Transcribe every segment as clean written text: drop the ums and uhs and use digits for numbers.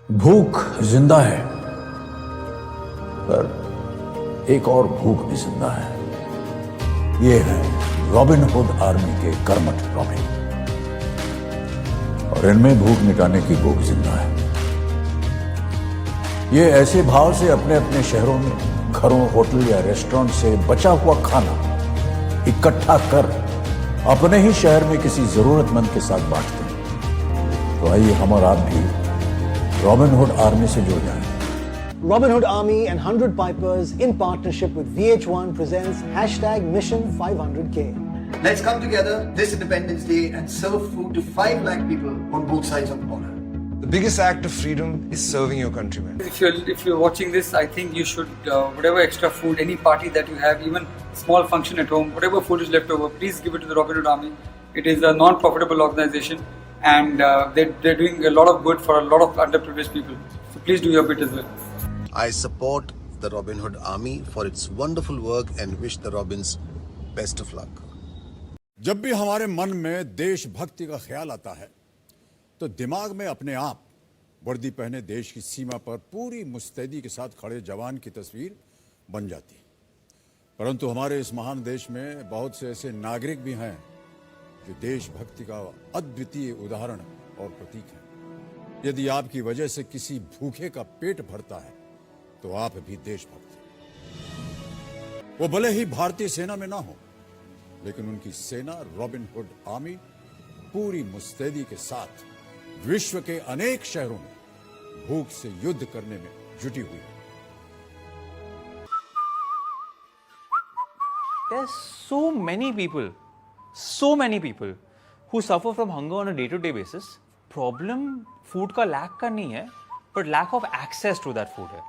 भूख जिंदा है, पर एक और भूख भी जिंदा है। ये है रॉबिन हुड आर्मी के कर्मठ रॉबिन, और इनमें भूख मिटाने की भूख जिंदा है। ये ऐसे भाव से अपने अपने शहरों में घरों, होटल या रेस्टोरेंट से बचा हुआ खाना इकट्ठा कर अपने ही शहर में किसी जरूरतमंद के साथ बांटते हैं। तो आइए हम और आप भी रॉबिन हुड आर्मी से जुड़ जाएं। Robin Hood Army and 100 Pipers in partnership with VH1 presents #Mission500K. Let's come together this Independence Day and serve food to 5 lakh people on both sides of the border. The biggest act of freedom is serving your countrymen. If you're watching this, I think you should whatever extra food, any party that you have, even small function at home, whatever food is left over, please give it to the Robin Hood Army. It is a non-profitable organization, and they're doing a lot of good for a lot of underprivileged people. So please do your bit as well. I support the Robin Hood Army for its wonderful work and wish the Robins best of luck. जब भी हमारे मन में देशभक्ति का ख्याल आता है तो दिमाग में अपने आप वर्दी पहने देश की सीमा पर पूरी मुस्तैदी के साथ खड़े जवान की तस्वीर बन जाती है। परंतु हमारे इस महान देश में बहुत से ऐसे नागरिक भी हैं जो देशभक्ति का अद्वितीय उदाहरण और प्रतीक है। यदि आपकी वजह से किसी भूखे का पेट भरता है तो आप भी देशभक्त हैं। वो भले ही भारतीय सेना में ना हो, लेकिन उनकी सेना रॉबिन हुड आर्मी पूरी मुस्तैदी के साथ विश्व के अनेक शहरों में भूख से युद्ध करने में जुटी हुई है। There's so many people who suffer from hunger on a day-to-day basis. Problem food का lack का नहीं है, but lack of access to that food है।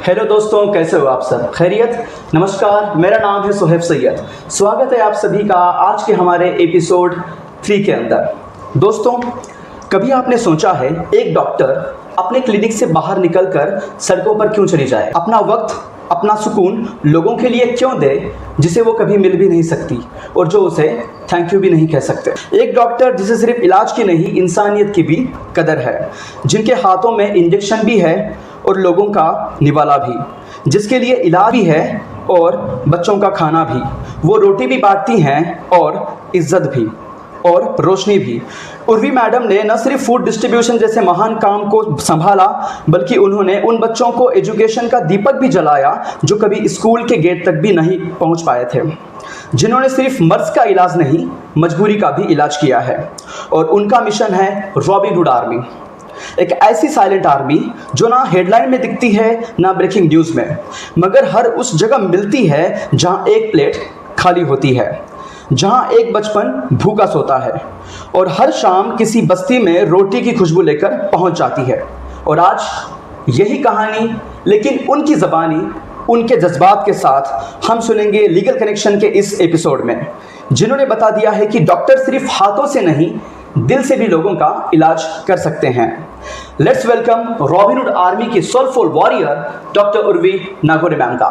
हेलो दोस्तों, कैसे हो आप सब? खैरियत? नमस्कार, मेरा नाम है सोहेब सैयद। स्वागत है आप सभी का आज के हमारे एपिसोड 3 के अंदर। दोस्तों, कभी आपने सोचा है एक डॉक्टर अपने क्लिनिक से बाहर निकलकर सड़कों पर क्यों चली जाए? अपना वक्त, अपना सुकून लोगों के लिए क्यों दे जिसे वो कभी मिल भी नहीं सकती और जो उसे थैंक यू भी नहीं कह सकते? एक डॉक्टर जिसे सिर्फ इलाज की नहीं इंसानियत की भी कदर है, जिनके हाथों में इंजेक्शन भी है और लोगों का निवाला भी, जिसके लिए इलाज भी है और बच्चों का खाना भी। वो रोटी भी बांटती हैं और इज्जत भी और रोशनी भी। उर्वी मैडम ने न सिर्फ फूड डिस्ट्रीब्यूशन जैसे महान काम को संभाला, बल्कि उन्होंने उन बच्चों को एजुकेशन का दीपक भी जलाया जो कभी स्कूल के गेट तक भी नहीं पहुंच पाए थे, जिन्होंने सिर्फ मर्ज का इलाज नहीं मजबूरी का भी इलाज किया है। और उनका मिशन है रॉबिन हुड आर्मी, एक ऐसी साइलेंट आर्मी जो ना हेडलाइन में दिखती है ना ब्रेकिंग न्यूज़ में, मगर हर उस जगह मिलती है जहां एक प्लेट खाली होती है, जहां एक बचपन भूखा सोता है और हर शाम किसी बस्ती में रोटी की खुशबू लेकर पहुंच जाती है। और आज यही कहानी, लेकिन उनकी ज़बानी, उनके जज्बात के साथ हम सुनेंगे लीगल कनेक्शन के इस एपिसोड में, जिन्होंने बता दिया है कि डॉक्टर सिर्फ हाथों से नहीं दिल से भी लोगों का इलाज कर सकते हैं। Let's welcome Robin Hood Army की soulful warrior doctor Urvi Nagore ma'am का।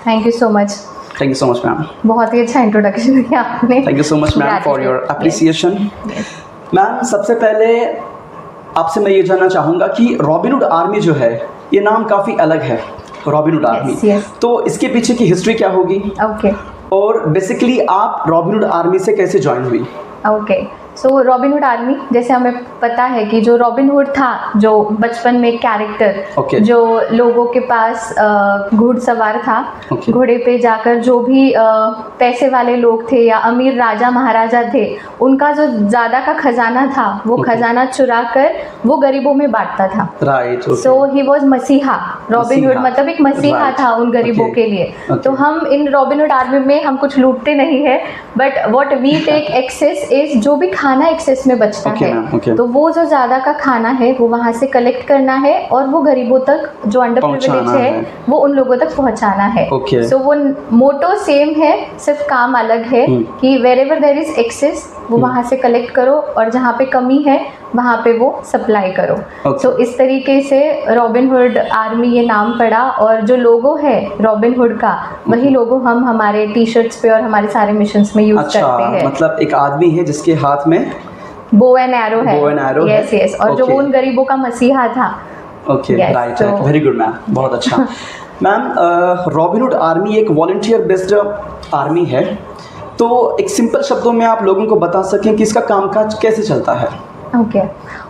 Thank you so much. Thank you so much ma'am. बहुत ही अच्छा इंट्रोडक्शन दिया आपने। Thank you so much ma'am for your appreciation. Ma'am, सबसे पहले आपसे मैं ये जानना चाहूँगा कि रॉबिन हुड आर्मी जो है, ये नाम काफ़ी अलग है, रॉबिन हुड आर्मी। तो इसके पीछे की हिस्ट्री क्या होगी? ओके। और बेसिकली आप रॉबिन हुड आर्मी से कैसे ज्वाइन हुई? ओके, सो रॉबिन हुड आर्मी, जैसे हमें पता है कि जो रॉबिन हुड था, जो बचपन में कैरेक्टर जो लोगों के पास घुड़सवार था, घोड़े पे जाकर जो भी पैसे वाले लोग थे या अमीर राजा महाराजा थे, उनका जो ज़्यादा का खजाना था वो खजाना चुरा कर वो गरीबों में बांटता था। राइट। सो ही वॉज मसीहा। रॉबिन हुड मतलब एक मसीहा था उन गरीबों के लिए। तो हम इन रॉबिन हुड आर्मी में हम कुछ लूटते नहीं है, but what we take excess is जो भी खाना एक्सेस में बचता है, तो वो जो ज़्यादा का खाना है वो वहाँ से कलेक्ट करना है और वो गरीबों तक, जो अंडर प्रिविलेज है, वो उन लोगों तक पहुँचाना है। सो वो मोटो सेम है, सिर्फ काम अलग है कि wherever there is excess वो वहाँ से कलेक्ट करो और जहाँ पे कमी है वहाँ पे वो सप्लाई करो। Okay. तो इस तरीके से रॉबिनहुड आर्मी ये नाम पड़ा, और जो लोगो है रॉबिनहुड का वही लोगो हम हमारे टी शर्ट्स पे और हमारे सारे मिशंस में यूज अच्छा, करते हैं। मतलब एक आदमी है जिसके हाथ में बो एंड एरो है। Bow and arrow है। यस यस, और जो Okay. वो उन गरीबों का मसीहा था। Okay, Yes, right so- very good ma'am, बहुत अच्छा। मैम, रॉबिनहुड आर्मी एक वॉलंटियर बेस्ड आर्मी है, तो एक सिंपल शब्दों में आप लोगों को बता सकें कि इसका कामकाज कैसे चलता है? ओके,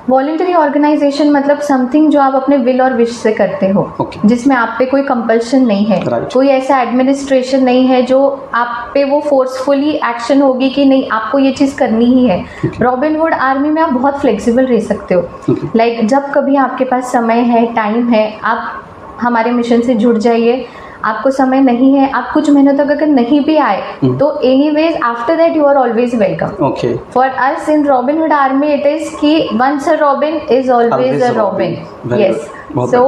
वॉलंटरी ऑर्गेनाइजेशन मतलब समथिंग जो आप अपने विल और विश से करते हो, Okay. जिसमें आप पे कोई कंपल्शन नहीं है, Right. कोई ऐसा एडमिनिस्ट्रेशन नहीं है जो आप पे वो फोर्सफुली एक्शन होगी कि नहीं आपको ये चीज़ करनी ही है। रॉबिनहुड आर्मी में आप बहुत फ्लेक्सिबल रह सकते हो। Okay. लाइक जब कभी आपके पास समय है, टाइम है, आप हमारे मिशन से जुड़ जाइए। आपको समय नहीं है, आप कुछ महीनों तक अगर नहीं भी आए तो anyways after that you are always welcome. Okay, For us in Robin Hood Army, it is कि once a Robin is always a Robin. Very Yes. good. बहुत So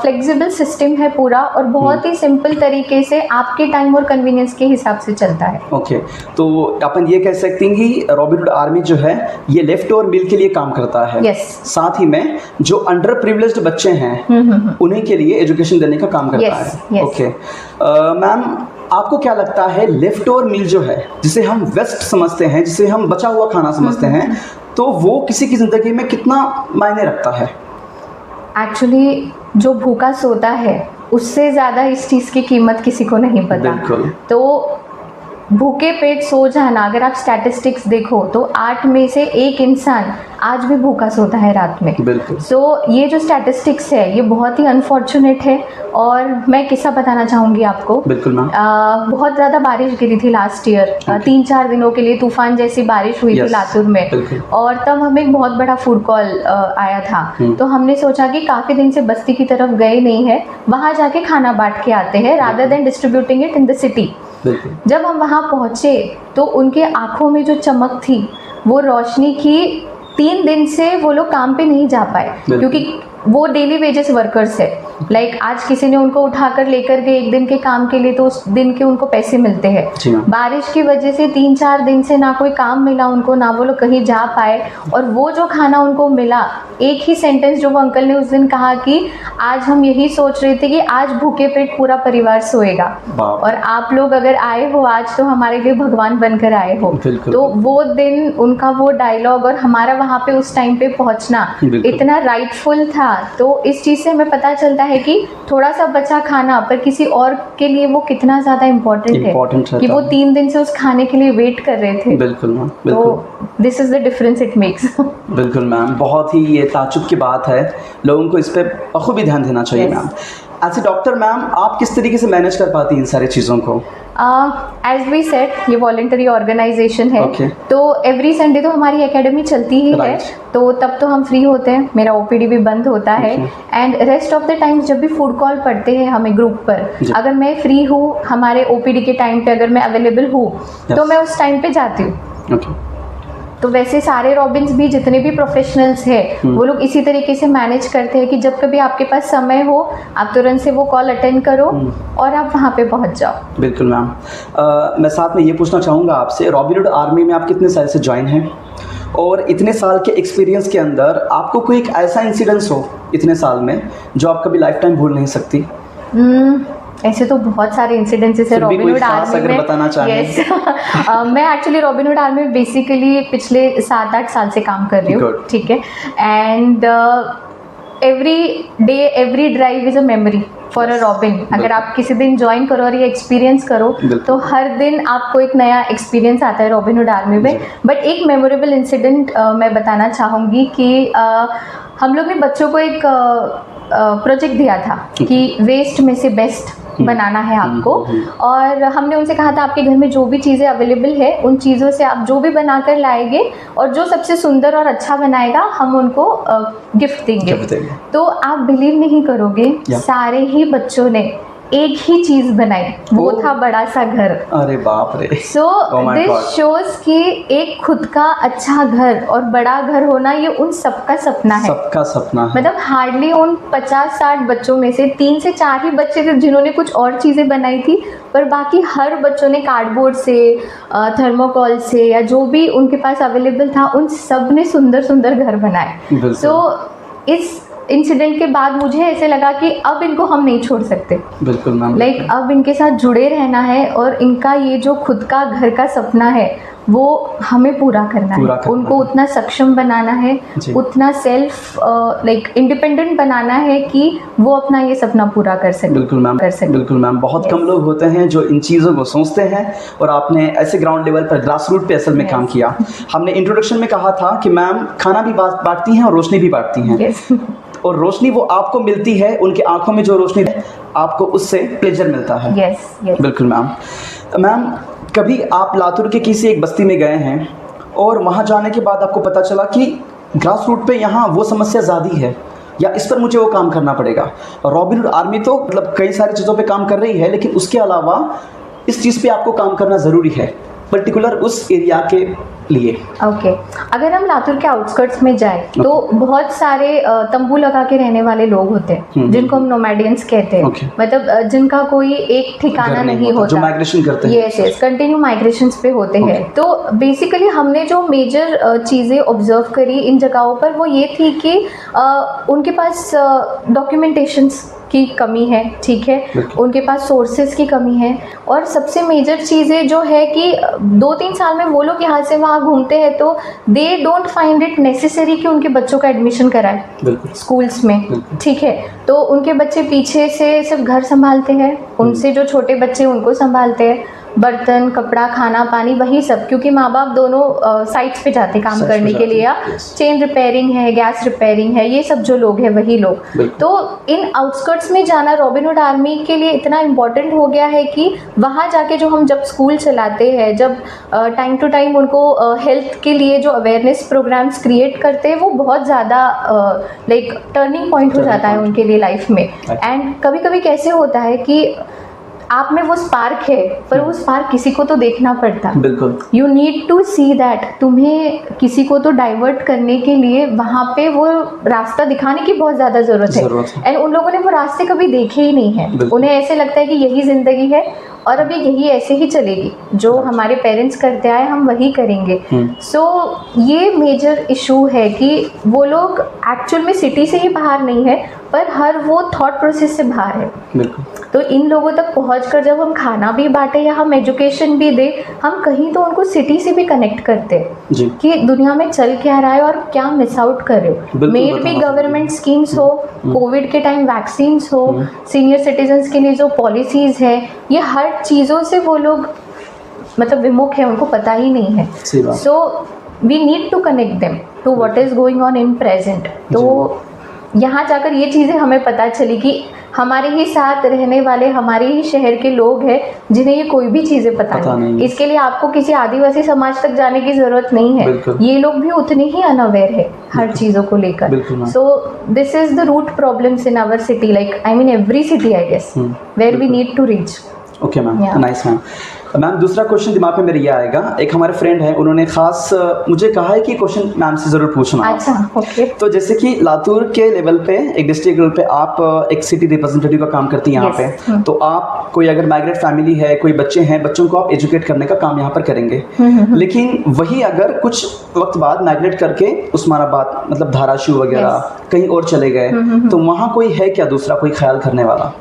flexible system है पूरा, और बहुत ही सिंपल तरीके से आपके टाइम और कन्वीनियंस के हिसाब से चलता है। ओके, तो अपन ये कह सकते हैं कि रॉबिनहुड आर्मी जो है ये लेफ्ट और मिल के लिए काम करता है। Yes. साथ ही में जो अंडर प्रिविलेज्ड बच्चे हैं उन्हीं के लिए एजुकेशन देने का काम करता Yes, है। yes. ओके मैम, आपको क्या लगता है लेफ्ट ओवर मील जो है, जिसे हम वेस्ट समझते हैं, जिसे हम बचा हुआ खाना समझते हैं, तो वो किसी की ज़िंदगी में कितना मायने रखता है? एक्चुअली जो भूखा सोता है उससे ज़्यादा इस चीज़ की कीमत किसी को नहीं पता। बिल्कुल। तो भूखे पेट सो जाना, अगर आप स्टैटिस्टिक्स देखो तो 8 में से 1 इंसान आज भी भूखा सोता है रात में। बिल्कुल। सो ये जो स्टैटिस्टिक्स है ये बहुत ही अनफॉर्चुनेट है। और मैं किस्सा बताना चाहूँगी आपको। बिल्कुल मैम। बहुत ज़्यादा बारिश गिरी थी लास्ट ईयर, 3-4 दिनों के लिए तूफान जैसी बारिश हुई थी Yes, लातूर में। बिल्कुल। और तब हमें एक बहुत बड़ा फूड कॉल आया था। तो हमने सोचा कि काफ़ी दिन से बस्ती की तरफ गए नहीं है, वहाँ जाके खाना बांट के आते हैं rather than distributing it in the city. बिल्कुल। जब हम वहाँ पहुँचे तो उनके आँखों में जो चमक थी वो रोशनी की। 3 दिन से वो लोग काम पे नहीं जा पाए क्योंकि वो डेली वेजेस वर्कर्स है। लाइक आज किसी ने उनको उठाकर लेकर गए 1 दिन के काम के लिए तो उस दिन के उनको पैसे मिलते हैं। बारिश की वजह से 3-4 दिन से ना कोई काम मिला उनको, ना वो लोग कहीं जा पाए। और वो जो खाना उनको मिला, एक ही सेंटेंस जो वो अंकल ने उस दिन कहा कि आज हम यही सोच रहे थे कि आज भूखे पेट पूरा परिवार सोएगा, और आप लोग अगर आए हो आज तो हमारे लिए भगवान बनकर आए हो। तो वो दिन उनका वो डायलॉग और हमारा वहाँ पे उस टाइम पे पहुँचना इतना राइटफुल था। तो इस चीज़ से हमें पता चलता है कि थोड़ा सा बचा खाना पर किसी और के लिए वो कितना ज़्यादा इम्पोर्टेंट है कि वो 3 दिन से उस खाने के लिए वेट कर रहे थे। बिल्कुल मैम, तो this is the difference it makes. बिल्कुल मैम, बहुत ही ये ताज्जुब की बात है, लोगों को इस पर बखूबी ध्यान देना चाहिए। Ma'am as a doctor ma'am, आप किस तरीके से मैनेज कर पाती हैं इन सारी चीज़ों को? एज वी सेड ये वॉलंटरी ऑर्गेनाइजेशन है। Okay. तो एवरी संडे तो हमारी एकेडमी चलती ही है, तो तब तो हम फ्री होते हैं, मेरा ओपीडी भी बंद होता है। And rest of the times जब भी फूड कॉल पड़ते हैं हमें ग्रुप पर, अगर मैं फ्री हूँ हमारे ओपीडी के टाइम पे, अगर मैं अवेलेबल हूँ तो मैं उस टाइम पे जाती हूँ। तो वैसे सारे रॉबिन्स भी जितने भी प्रोफेशनल्स हैं वो लोग इसी तरीके से मैनेज करते हैं कि जब कभी आपके पास समय हो आप तुरंत से वो कॉल अटेंड करो और आप वहाँ पे पहुँच जाओ। बिल्कुल मैम। मैं साथ में ये पूछना चाहूँगा आपसे, रॉबिनहुड आर्मी में आप कितने साल से ज्वाइन हैं, और इतने साल के एक्सपीरियंस के अंदर आपको कोई एक ऐसा इंसिडेंस हो इतने साल में जो आप कभी लाइफ टाइम भूल नहीं सकती? ऐसे तो बहुत सारे इंसिडेंसेस है रॉबिनहुड आर्मी में। बताना यस मैं एक्चुअली रॉबिनहुड आर्मी में बेसिकली पिछले 7-8 साल से काम कर रही हूँ, ठीक है। And every day every drive is a memory for a robin. अगर आप किसी दिन ज्वाइन करो और ये एक्सपीरियंस करो तो हर दिन आपको एक नया एक्सपीरियंस आता है रॉबिनहुड आर्मी में। बट एक मेमोरेबल इंसिडेंट मैं बताना चाहूँगी कि हम लोग ने बच्चों को एक प्रोजेक्ट दिया था कि वेस्ट में से बेस्ट बनाना है आपको, और हमने उनसे कहा था आपके घर में जो भी चीज़ें अवेलेबल है उन चीज़ों से आप जो भी बनाकर लाएंगे और जो सबसे सुंदर और अच्छा बनाएगा हम उनको गिफ्ट देंगे। तो आप बिलीव नहीं करोगे, सारे ही बच्चों ने एक ही चीज बनाई, वो था बड़ा सा घर। अरे बाप रे। सो दिस शोज कि एक खुद का अच्छा घर और बड़ा घर होना ये उन सबका सपना है। सबका सपना है। मतलब हार्डली उन 50-60 बच्चों में से 3 से 4 ही बच्चे थे जिन्होंने कुछ और चीज़ें बनाई थी, पर बाकी हर बच्चों ने कार्डबोर्ड से, थर्मोकॉल से या जो भी उनके पास अवेलेबल था उन सब ने सुंदर सुंदर घर बनाए। सो इस इंसिडेंट के बाद मुझे ऐसे लगा कि अब इनको हम नहीं छोड़ सकते। बिल्कुल मैम। लाइक अब इनके साथ जुड़े रहना है और इनका ये जो खुद का घर का सपना है वो हमें पूरा करना है। उनको उतना सक्षम बनाना है, उतना सेल्फ इंडिपेंडेंट बनाना है कि वो अपना ये सपना पूरा कर सके। बिल्कुल मैम, बिल्कुल मैम। बहुत कम लोग होते हैं जो इन चीज़ों को सोचते हैं और आपने ऐसे ग्राउंड लेवल पर, ग्रास रूट पे असल में काम किया। हमने इंट्रोडक्शन में कहा था कि मैम खाना भी बांटती हैं और रोशनी भी बांटती हैं। और रोशनी वो आपको मिलती है, उनकी आंखों में जो रोशनी है आपको उससे प्लेजर मिलता है। बिल्कुल मैम। मैम कभी आप लातूर के किसी एक बस्ती में गए हैं और वहाँ जाने के बाद आपको पता चला कि ग्रास रूट पे यहाँ वो समस्या ज़्यादा है या इस पर मुझे वो काम करना पड़ेगा? रॉबिनहुड आर्मी तो मतलब कई सारी चीज़ों पे काम कर रही है, लेकिन उसके अलावा इस चीज़ पे आपको काम करना ज़रूरी है, पर्टिकुलर उस एरिया के लिए। ओके, अगर हम लातूर के आउटस्कर्ट्स में जाएं तो बहुत सारे तंबू लगा के रहने वाले लोग होते हैं जिनको हम नोमैडियंस कहते हैं। मतलब जिनका कोई एक ठिकाना नहीं होता, जो माइग्रेशन करते हैं। यस, कंटिन्यू माइग्रेशंस पे होते हैं। तो बेसिकली हमने जो मेजर चीज़ें ऑब्जर्व करी इन जगहों पर वो ये थी कि उनके पास डॉक्यूमेंटेशंस की कमी है, ठीक है, उनके पास सोर्सेज की कमी है, और सबसे मेजर चीज़ें जो है कि 2-3 साल में वो लोग यहाँ से वहाँ घूमते हैं तो they don't find it necessary कि उनके बच्चों का एडमिशन कराए स्कूल्स में, ठीक है। तो उनके बच्चे पीछे से सिर्फ घर संभालते हैं, उनसे जो छोटे बच्चे उनको संभालते हैं, बर्तन, कपड़ा, खाना, पानी, वही सब, क्योंकि माँ बाप दोनों साइट्स पे जाते काम करने के लिए, या चेन रिपेयरिंग है, गैस रिपेयरिंग है, ये सब जो लोग हैं वही लोग। तो इन आउटस्कर्ट्स में जाना रॉबिनहुड आर्मी के लिए इतना इम्पोर्टेंट हो गया है कि वहाँ जाके जो हम जब स्कूल चलाते हैं, जब टाइम टू टाइम उनको हेल्थ के लिए जो अवेयरनेस प्रोग्राम्स क्रिएट करते हैं, वो बहुत ज़्यादा लाइक टर्निंग पॉइंट हो जाता है उनके लिए लाइफ में। एंड कभी कभी कैसे होता है कि आप में वो स्पार्क है, पर वो स्पार्क किसी को तो देखना पड़ता है। बिल्कुल। You need to see that, तुम्हें किसी को तो डाइवर्ट करने के लिए वहाँ पे वो रास्ता दिखाने की बहुत ज़्यादा ज़रूरत है। एंड उन लोगों ने वो रास्ते कभी देखे ही नहीं है। उन्हें ऐसे लगता है कि यही ज़िंदगी है और अब यही ऐसे ही चलेगी, जो हमारे पेरेंट्स करते आए हम वही करेंगे। सो ये मेजर इशू है कि वो लोग एक्चुअल में सिटी से ही बाहर नहीं है, पर हर वो थॉट प्रोसेस से बाहर है। बिल्कुल। तो इन लोगों तक पहुंचकर जब हम खाना भी बांटे या हम एजुकेशन भी दे, हम कहीं तो उनको सिटी से भी कनेक्ट करते हैं कि दुनिया में चल क्या रहा है और क्या मिस आउट कर रहे हो। मेड भी गवर्नमेंट स्कीम्स हो, कोविड के टाइम वैक्सीन्स हो, सीनियर सिटीजन्स के लिए जो पॉलिसीज़ है, ये हर चीज़ों से वो लोग मतलब विमुख है, उनको पता ही नहीं है। So we need to connect them to what is going on in present. तो यहाँ जाकर ये चीज़ें हमें पता चली कि हमारे ही साथ रहने वाले हमारे ही शहर के लोग हैं जिन्हें ये कोई भी चीज़ें पता नहीं। इसके लिए आपको किसी आदिवासी समाज तक जाने की ज़रूरत नहीं है, ये लोग भी उतने ही अनअवेयर है हर चीज़ों को लेकर। So this is the root problems in our city, like I mean every city I guess, where we need to reach. Okay ma'am, nice ma'am. Ma'am दूसरा क्वेश्चन दिमाग में मेरे ये आएगा, एक हमारे फ्रेंड है, उन्होंने खास मुझे कहा है कि क्वेश्चन मैम से ज़रूर पूछना। अच्छा, ओके। तो जैसे कि लातूर के लेवल पे, एक डिस्ट्रिक्ट लेवल पे आप एक सिटी रिप्रेजेंटेटिव का काम करती हैं यहाँ पे, तो आप कोई अगर माइग्रेट फैमिली है, कोई बच्चे हैं, बच्चों को आप एजुकेट करने का काम यहाँ पर करेंगे। लेकिन वही अगर कुछ वक्त बाद माइग्रेट करके उस्मानाबाद मतलब धाराशिव वगैरह कहीं और चले गए, तो वहाँ कोई है क्या दूसरा कोई ख्याल करने वाला?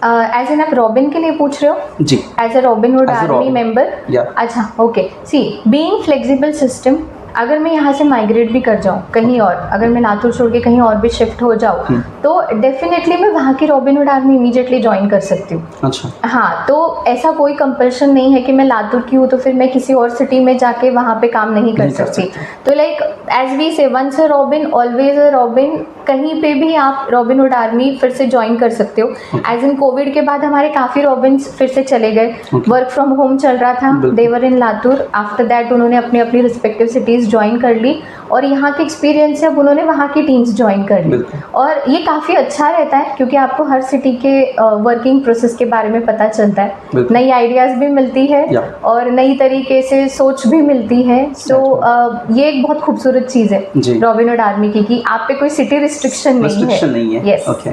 एज एन आप रॉबिन के लिए पूछ रहे हो? जी, as a Robinhood army member. अच्छा, okay. See being flexible system, अगर मैं यहाँ से माइग्रेट भी कर जाऊँ कहीं और, अगर मैं लातूर छोड़ के कहीं और भी शिफ्ट हो जाऊँ, तो डेफिनेटली मैं वहाँ की रॉबिनहुड आर्मी इमीडिएटली ज्वाइन कर सकती हूँ। अच्छा। हाँ, तो ऐसा कोई कंपल्शन नहीं है कि मैं लातूर की हूँ तो फिर मैं किसी और सिटी में जाके वहाँ पे काम नहीं कर सकती। तो like as we say, once a robin always a robin, कहीं पे भी आप रॉबिनहुड आर्मी फिर से ज्वाइन कर सकते हो। एज इन कोविड के बाद हमारे काफ़ी रॉबिन्स फिर से चले गए, वर्क फ्रॉम होम चल रहा था, देवर इन लातूर। आफ्टर दैट उन्होंने अपनी अपनी रिस्पेक्टिव सिटीज़ ज्वाइन कर ली और यहाँ के एक्सपीरियंस से अब उन्होंने वहाँ की टीम्स ज्वाइन कर ली। और ये काफ़ी अच्छा रहता है क्योंकि आपको हर सिटी के वर्किंग प्रोसेस के बारे में पता चलता है, नई आइडियाज़ भी मिलती है और नई तरीके से सोच भी मिलती है। सो ये एक बहुत खूबसूरत चीज़ है रॉबिनहुड आर्मी की कि आप पे कोई सिटी रिस्ट्रिक्शन नहीं है। Yes. ओके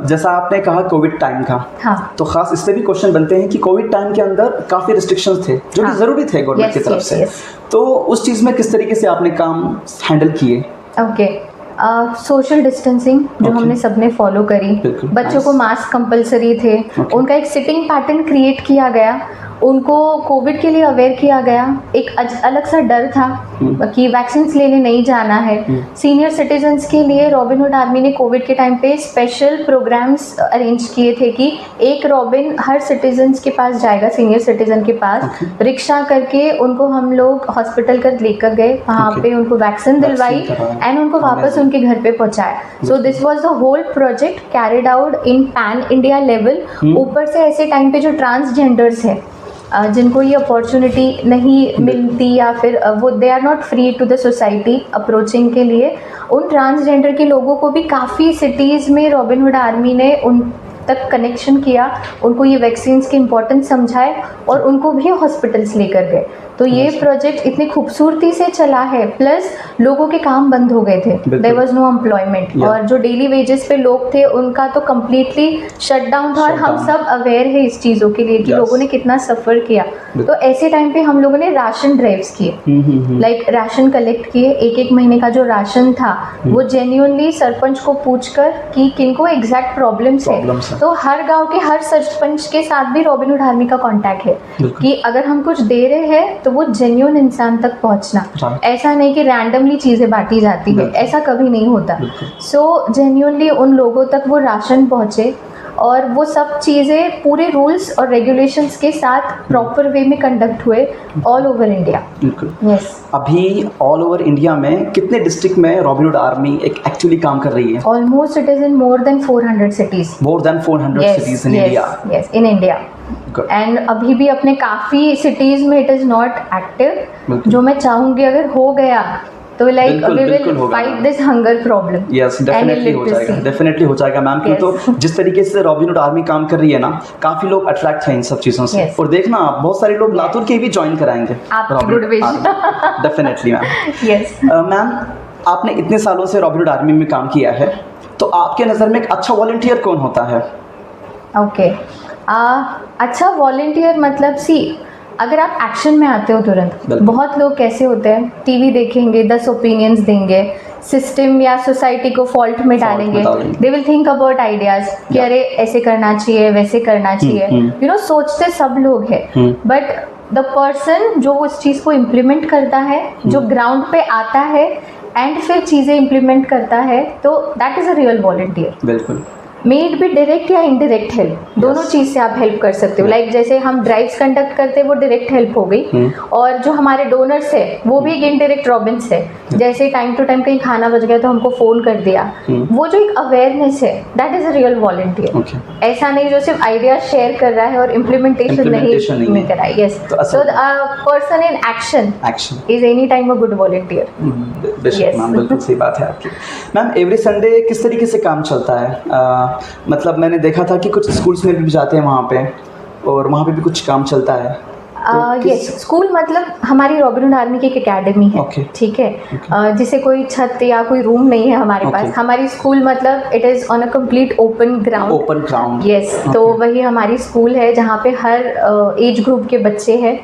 जैसा आपने कहा कोविड टाइम का, हाँ, तो खास इससे भी क्वेश्चन बनते हैं कि कोविड टाइम के अंदर काफ़ी रिस्ट्रिक्शंस थे जो कि ज़रूरी थे गवर्नमेंट की तरफ से, तो उस चीज़ में किस तरीके से आपने काम हैंडल किए? ओके, सोशल डिस्टेंसिंग जो हमने सबने फॉलो करी, बच्चों को मास्क कंपलसरी थे, उनका एक सिटिंग पैटर्न क्रिएट किया गया, उनको कोविड के लिए अवेयर किया गया। एक अलग सा डर था कि वैक्सीन्स लेने नहीं जाना है। सीनियर सिटीजन्स के लिए रॉबिनहुड आर्मी ने कोविड के टाइम पे स्पेशल प्रोग्राम्स अरेंज किए थे कि एक रॉबिन हर सिटीजन्स के पास जाएगा, सीनियर सिटीजन के पास, रिक्शा करके उनको हम लोग हॉस्पिटल कर लेकर गए, वहाँ पे उनको वैक्सीन दिलवाई एंड उनको वापस उनके घर पे पहुँचाया। So this was the whole project carried out in pan India level. ऊपर से ऐसे टाइम पे जो ट्रांसजेंडर्स है जिनको ये अपॉर्चुनिटी नहीं मिलती या फिर वो they are not free to the society approaching के लिए, उन ट्रांसजेंडर के लोगों को भी काफ़ी सिटीज़ में रॉबिनहुड आर्मी ने उन तक कनेक्शन किया, उनको ये वैक्सीन्स की इम्पोर्टेंस समझाए और उनको भी हॉस्पिटल्स लेकर गए। तो ये प्रोजेक्ट इतनी खूबसूरती से चला है, प्लस लोगों के काम बंद हो गए थे, देयर वाज नो एम्प्लॉयमेंट, और जो डेली वेजेस पे लोग थे उनका तो कम्प्लीटली शट डाउन था। और हम सब अवेयर है इस चीज़ों के लिए कि लोगों ने कितना सफ़र किया। तो ऐसे टाइम पे हम लोगों ने राशन ड्राइव्स किए, लाइक राशन कलेक्ट किए। एक महीने का जो राशन था वो जेन्युइनली सरपंच को पूछकर कि किनको एग्जैक्ट प्रॉब्लम्स है। तो हर गांव के हर सरपंच के साथ भी रॉबिनहुड आर्मी का कांटेक्ट है कि अगर हम कुछ दे रहे हैं तो वो जेन्युइन इंसान तक पहुंचना, ऐसा नहीं कि रैंडमली चीज़ें बांटी जाती है, ऐसा कभी नहीं होता। सो जेन्युइनली उन लोगों तक वो राशन पहुंचे और वो सब चीज़ें पूरे रूल्स और रेगुलेशंस के साथ प्रॉपर वे में कंडक्ट हुए ऑल ओवर इंडिया। यस, अभी ऑल ओवर इंडिया में कितने डिस्ट्रिक्ट में रॉबिनहुड आर्मी एक एक्चुअली काम कर रही है? Almost it is in more than 400 cities. More than 400 cities in India. Yes, in India. And अभी भी अपने काफ़ी सिटीज़ में इट इज़ नॉट एक्टिव, जो मैं चाहूँगी अगर हो गया तो like we will fight this hunger problem. Yes, definitely हो जाएगा, डेफिनेटली हो जाएगा मैम। क्यों तो जिस तरीके से रॉबिनहुड आर्मी काम कर रही है ना, काफ़ी लोग अट्रैक्ट हैं इन सब चीज़ों से। और देखना बहुत सारे लोग लातूर के भी ज्वाइन कराएंगे डेफिनेटली मैम। यस मैम, आपने इतने सालों से रॉबिनहुड आर्मी में काम किया है, तो आपके नज़र में एक अच्छा वॉलंटियर कौन होता है? ओके, अच्छा वॉलंटियर मतलब अगर आप एक्शन में आते हो तुरंत। बहुत लोग कैसे होते हैं, टीवी देखेंगे, 10 ओपिनियंस देंगे, सिस्टम या सोसाइटी को फॉल्ट में डालेंगे, they will think about ideas कि अरे ऐसे करना चाहिए, वैसे करना चाहिए, यू नो, सोचते सब लोग हैं। बट द पर्सन जो उस चीज़ को इम्प्लीमेंट करता है, जो ग्राउंड पे आता है एंड फिर चीज़ें इम्प्लीमेंट करता है, तो that is a real volunteer. बिल्कुल, मे इट बी डायरेक्ट या इनडायरेक्ट हेल्प, दोनों चीज़ से आप हेल्प कर सकते हो। लाइक जैसे हम ड्राइव्स कंडक्ट करते हैं वो डायरेक्ट हेल्प हो गई, और जो हमारे डोनर्स है वो भी एक इनडायरेक्ट रॉबिन्स है। जैसे टाइम टू टाइम कहीं खाना बच गया तो हमको फ़ोन कर दिया, वो जो एक अवेयरनेस है, that is a real volunteer. ऐसा नहीं जो सिर्फ आइडिया शेयर कर रहा है और इम्प्लीमेंटेशन नहीं कर रहा है। Yes, so person in action is any time a good volunteer. Ma'am, बिल्कुल सही बात है आपकी। मैम, एवरी संडे किस तरीके से काम चलता है? मतलब मैंने देखा था कि कुछ स्कूल्स में भी जाते हैं वहाँ पे, और वहाँ पे भी कुछ काम चलता है। यस, स्कूल मतलब हमारी रॉबिनहुड आर्मी की एक एकेडमी है, ठीक है, जिसे कोई छत या कोई रूम नहीं है हमारे पास। हमारी स्कूल मतलब it is on a complete open ground. Yes, तो वही हमारी स्कूल है जहाँ पे हर एज ग्रुप के बच्चे हैं,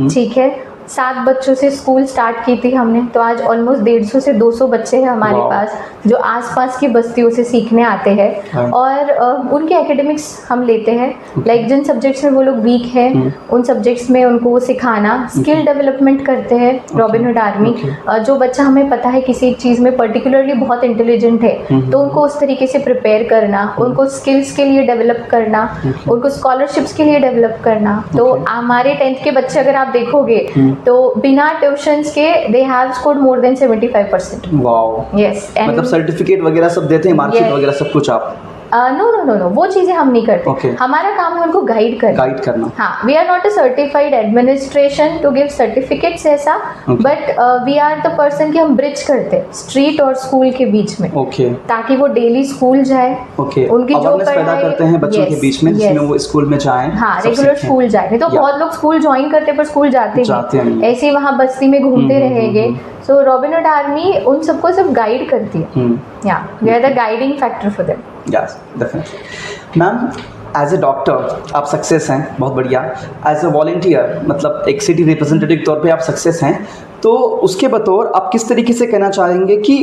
ठीक है। 7 बच्चों से स्कूल स्टार्ट की थी हमने, तो आज ऑलमोस्ट 150 से 200 बच्चे हैं हमारे पास जो आसपास की बस्तियों से सीखने आते हैं। और उनके एकेडमिक्स हम लेते हैं, लाइक जिन सब्जेक्ट्स में वो लोग वीक हैं उन सब्जेक्ट्स में उनको सिखाना, स्किल डेवलपमेंट करते हैं रॉबिनहुड आर्मी। जो बच्चा हमें पता है किसी चीज़ में पर्टिकुलरली बहुत इंटेलिजेंट है, तो उनको उस तरीके से प्रिपेयर करना, उनको स्किल्स के लिए डेवलप करना, उनको स्कॉलरशिप्स के लिए डेवलप करना। तो हमारे 10th के बच्चे अगर आप देखोगे तो बिना ट्यूशंस के they have scored more than 75%. Wow. Yes. मतलब सर्टिफिकेट वगैरह सब देते हैं, मार्कशीट Yes. वगैरह सब कुछ आप? नो, वो चीज़ें हम नहीं करते. Okay. हमारा काम है उनको गाइड करना. हाँ, we are not a certified administration to give certificates ऐसा, but we are the person कि हम ब्रिज करते स्ट्रीट और स्कूल के बीच में. ओके. ताकि वो डेली स्कूल जाए. ओके. उनकी जो अवेयरनेस पैदा पढ़ाई करते हैं बच्चों के बीच में, जिसमें वो स्कूल में जाएं. हाँ, रेगुलर स्कूल जाए. नहीं तो बहुत लोग स्कूल ज्वाइन करते पर स्कूल जाते नहीं, ऐसे ही वहाँ बस्ती में घूमते रहेंगे. सो रॉबिन हुड आर्मी उन सबको सब गाइड करती है. या we are the guiding factor for them. Yes, definitely. Ma'am, as a doctor आप सक्सेस हैं, बहुत बढ़िया. एज ए वॉलंटियर, मतलब एक सिटी रिप्रेजेंटेटिव के तौर पे आप सक्सेस हैं, तो उसके बतौर आप किस तरीके से कहना चाहेंगे कि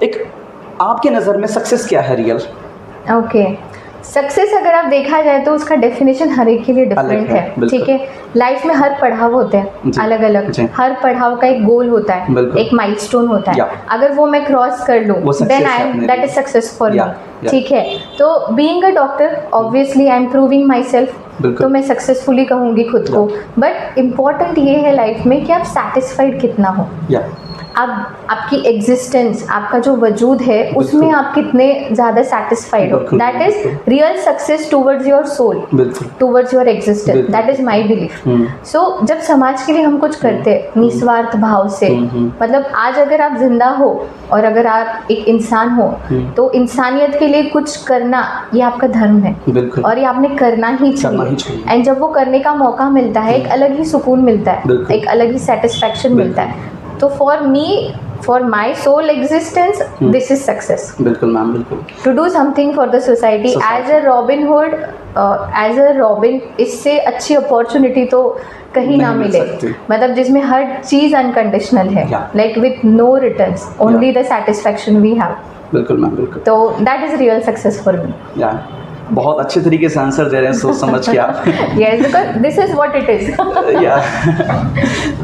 एक आपके नज़र में सक्सेस क्या है रियल? ओके, सक्सेस अगर आप देखा जाए तो उसका डेफिनेशन हर एक के लिए डिफरेंट है. ठीक है, लाइफ में हर पड़ाव होते हैं अलग अलग. हर पड़ाव का एक गोल होता है, एक माइलस्टोन होता है. अगर वो मैं क्रॉस कर लूँ then I am that is success for me. ठीक है, तो being a doctor obviously I am proving myself, तो मैं सक्सेसफुली कहूँगी खुद को. बट इम्पॉर्टेंट ये है लाइफ में कि आप सेटिस्फाइड कितना हो. अब आपकी एग्जिस्टेंस, आपका जो वजूद है उसमें आप कितने ज़्यादा सेटिस्फाइड हो. That is real success towards your soul, towards your existence. That is my belief. So जब समाज के लिए हम कुछ करते हैं निस्वार्थ भाव से, मतलब आज अगर आप जिंदा हो और अगर आप एक इंसान हो तो इंसानियत के लिए कुछ करना ये आपका धर्म है और ये आपने करना ही चाहिए. एंड जब वो करने का मौका मिलता है एक अलग ही सुकून मिलता है, एक अलग ही सेटिस्फैक्शन मिलता है. तो for me, for my soul existence, this is success. बिल्कुल मैम, बिल्कुल. To do something for the society as a Robin Hood, as a robin, इससे अच्छी अपॉर्चुनिटी तो कहीं ना मिले. मतलब जिसमें हर चीज़ अनकंडीशनल है, like with no returns, only the satisfaction we have. बिल्कुल मैम, बिल्कुल. तो that is real success for me. बहुत अच्छे तरीके से आंसर दे रहे हैं सोच समझ के आप. Yes, because this is what it is.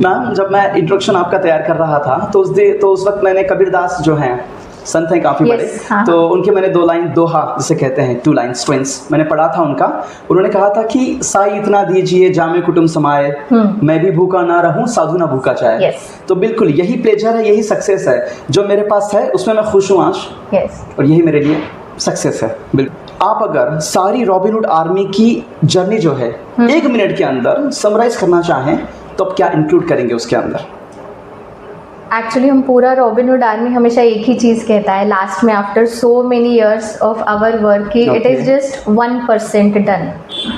Ma'am, जब मैं इंट्रोडक्शन आपका तैयार कर रहा था तो उस वक्त मैंने कबीरदास जो हैं संत हैं काफ़ी बड़े, तो उनके मैंने 2 लाइन दोहा जिसे कहते हैं 2 लाइन्स ट्विंस मैंने पढ़ा था उनका. उन्होंने कहा था कि साई इतना दीजिए जामे कुटुंब समाए, मैं भी भूखा ना रहूं साधु ना भूखा चाहे. तो बिल्कुल यही प्लेजर है, यही सक्सेस है. जो मेरे पास है उसमें मैं खुश हूँ आज, और यही मेरे लिए सक्सेस है. बिल्कुल. आप अगर सारी रॉबिन हुड आर्मी की जर्नी जो है 1 मिनट के अंदर समराइज करना चाहें तो आप क्या इंक्लूड करेंगे उसके अंदर? एक्चुअली हम पूरा रॉबिन हुड आर्मी हमेशा एक ही चीज़ कहता है लास्ट में, after so many years of our work, कि it is just 1% done.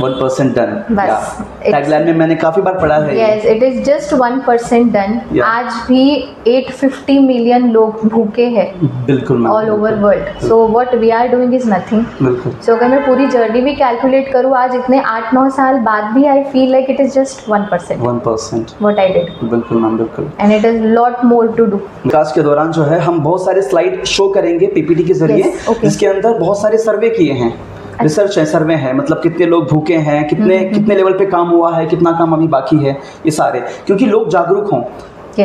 1% done. बस टैगलाइन में मैंने काफ़ी बार पढ़ा है. Yes, it is just 1% done. आज भी 850 मिलियन लोग भूखे हैं. बिल्कुल all over world. So what we are doing is nothing. बिल्कुल. सो अगर मैं पूरी जर्नी भी कैलकुलेट करूँ आज इतने 8-9 साल बाद भी, I feel like it is just 1% what I did. बिल्कुल मैम, बिल्कुल. And it is lot more to do. Class के दौरान जो है हम बहुत सारे स्लाइड शो करेंगे पीपीटी के जरिए, जिसके अंदर बहुत सारे सर्वे किए हैं, रिसर्च है, सर्वे है, मतलब कितने लोग भूखे हैं, कितने लेवल पे काम हुआ है, कितना काम अभी बाकी है, ये सारे. क्योंकि लोग जागरूक हों,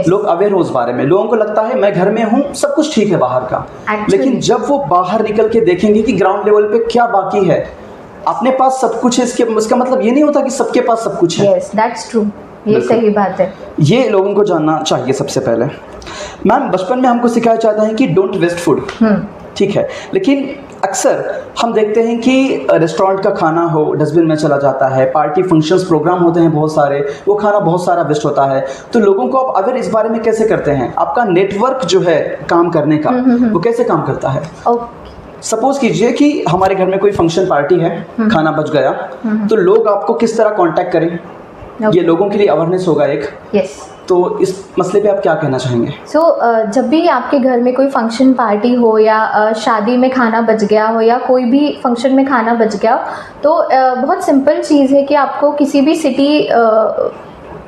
लोग अवेयर हो उस बारे में. लोगों को लगता है मैं घर में हूँ सब कुछ ठीक है बाहर का, लेकिन जब वो बाहर निकल के देखेंगे कि ग्राउंड लेवल पे क्या बाकी है, अपने पास सब कुछ है, इसका मतलब ये नहीं होता कि सबके पास सब कुछ है. Yes, that's true. ये सही बात है. ये लोगों को जानना चाहिए सबसे पहले. मैम, बचपन में हमको सिखाया जाता है कि डोंट वेस्ट फूड. ठीक है, लेकिन अक्सर हम देखते हैं कि रेस्टोरेंट का खाना हो डस्टबिन में चला जाता है, पार्टी फंक्शंस प्रोग्राम होते हैं बहुत सारे, वो खाना बहुत सारा वेस्ट होता है. तो लोगों को आप अगर इस बारे में कैसे करते हैं? आपका नेटवर्क जो है काम करने का वो कैसे काम करता है? सपोज कीजिए कि हमारे घर में कोई फंक्शन पार्टी है, खाना बच गया, तो लोग आपको किस तरह कांटेक्ट करें? ये लोगों के लिए अवेयरनेस होगा एक. तो इस मसले पे आप क्या कहना चाहेंगे? जब भी आपके घर में कोई फंक्शन पार्टी हो या शादी में खाना बच गया हो या कोई भी फंक्शन में खाना बच गया, तो बहुत सिंपल चीज़ है कि आपको किसी भी सिटी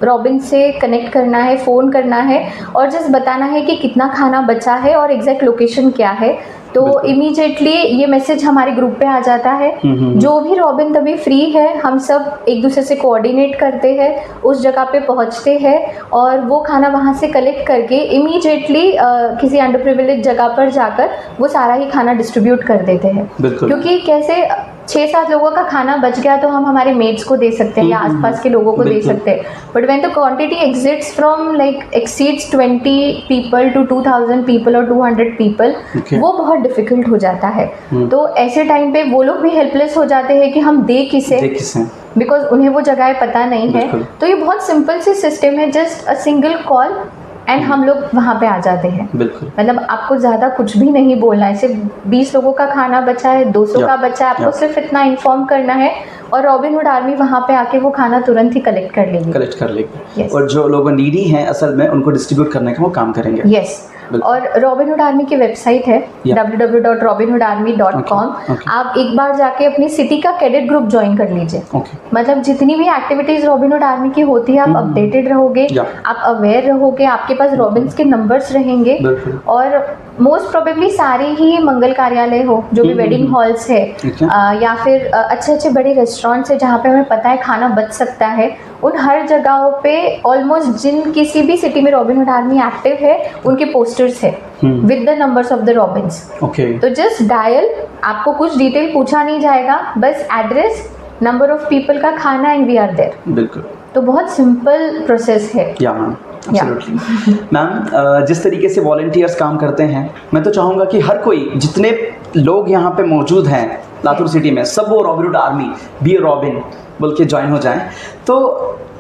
रॉबिन से कनेक्ट करना है, फ़ोन करना है और जस्ट बताना है कि कितना खाना बचा है और एग्जैक्ट लोकेशन क्या है. तो इमीडिएटली ये मैसेज हमारे ग्रुप पे आ जाता है. जो भी रॉबिन तभी फ्री है, हम सब एक दूसरे से कोऑर्डिनेट करते हैं, उस जगह पे पहुंचते हैं और वो खाना वहाँ से कलेक्ट करके इमीडिएटली किसी अंडर प्रिविलेज जगह पर जाकर वो सारा ही खाना डिस्ट्रीब्यूट कर देते हैं. क्योंकि कैसे 6-7 लोगों का खाना बच गया तो हम हमारे मेट्स को दे सकते हैं या आसपास के लोगों को दे सकते हैं, but when the quantity exits from like exceeds 20 people to 2000 people और 200 पीपल, वो बहुत डिफिकल्ट हो जाता है। तो ऐसे टाइम पे वो लोग भी हेल्पलेस हो जाते हैं कि हम दे किसे, बिकॉज उन्हें वो जगह पता नहीं है। तो ये बहुत सिंपल सी सिस्टम है, just a single call and हम लोग वहाँ पे आ जाते हैं। बिल्कुल, मतलब आपको ज़्यादा कुछ भी नहीं बोलना है, सिर्फ 20 लोगों का खाना बचा है, 200 का बचा है, आपको सिर्फ इतना इन्फॉर्म करना है और रॉबिनहुड आर्मी वहाँ पे आके वो खाना तुरंत ही कलेक्ट कर लेगी। और जो लोग नीडी हैं असल में उनको डिस्ट्रीब्यूट करने का वो काम करेंगे। यस, और रॉबिनहुड आर्मी की वेबसाइट है www.robinhood.army.com। आप एक बार जाके अपनी सिटी का कैडेट ग्रुप ज्वाइन कर लीजिए। मतलब जितनी भी एक्टिविटीज रॉबिनहुड आर्मी की होती है, आप अपडेटेड रहोगे, आप अवेयर रहोगे, आपके पास रॉबिन्स के नंबर्स रहेंगे, और मोस्ट प्रोबेबली सारे ही मंगल कार्यालय हो, जो भी वेडिंग हॉल्स है या फिर अच्छे अच्छे बड़े रेस्टोरेंट्स है जहाँ पे हमें पता है खाना बच सकता है, उन हर जगहों पे ऑलमोस्ट जिन किसी भी सिटी में रॉबिनहुड आर्मी एक्टिव है उनके पोस्टर्स है with the numbers of the Robins. तो जस्ट डायल, आपको कुछ डिटेल पूछा नहीं जाएगा, बस एड्रेस, नंबर ऑफ पीपल का खाना एंड वी आर देयर। बिल्कुल, तो बहुत सिंपल प्रोसेस है। या मैम, एब्सोल्युटली मैम। जिस तरीके से वॉलंटियर्स काम करते हैं, मैं तो चाहूँगा कि हर कोई, जितने लोग यहाँ पे मौजूद हैं लातूर सिटी में, सब वो रॉबिनहुड आर्मी बी ए रॉबिन बोल के ज्वाइन हो जाएं। तो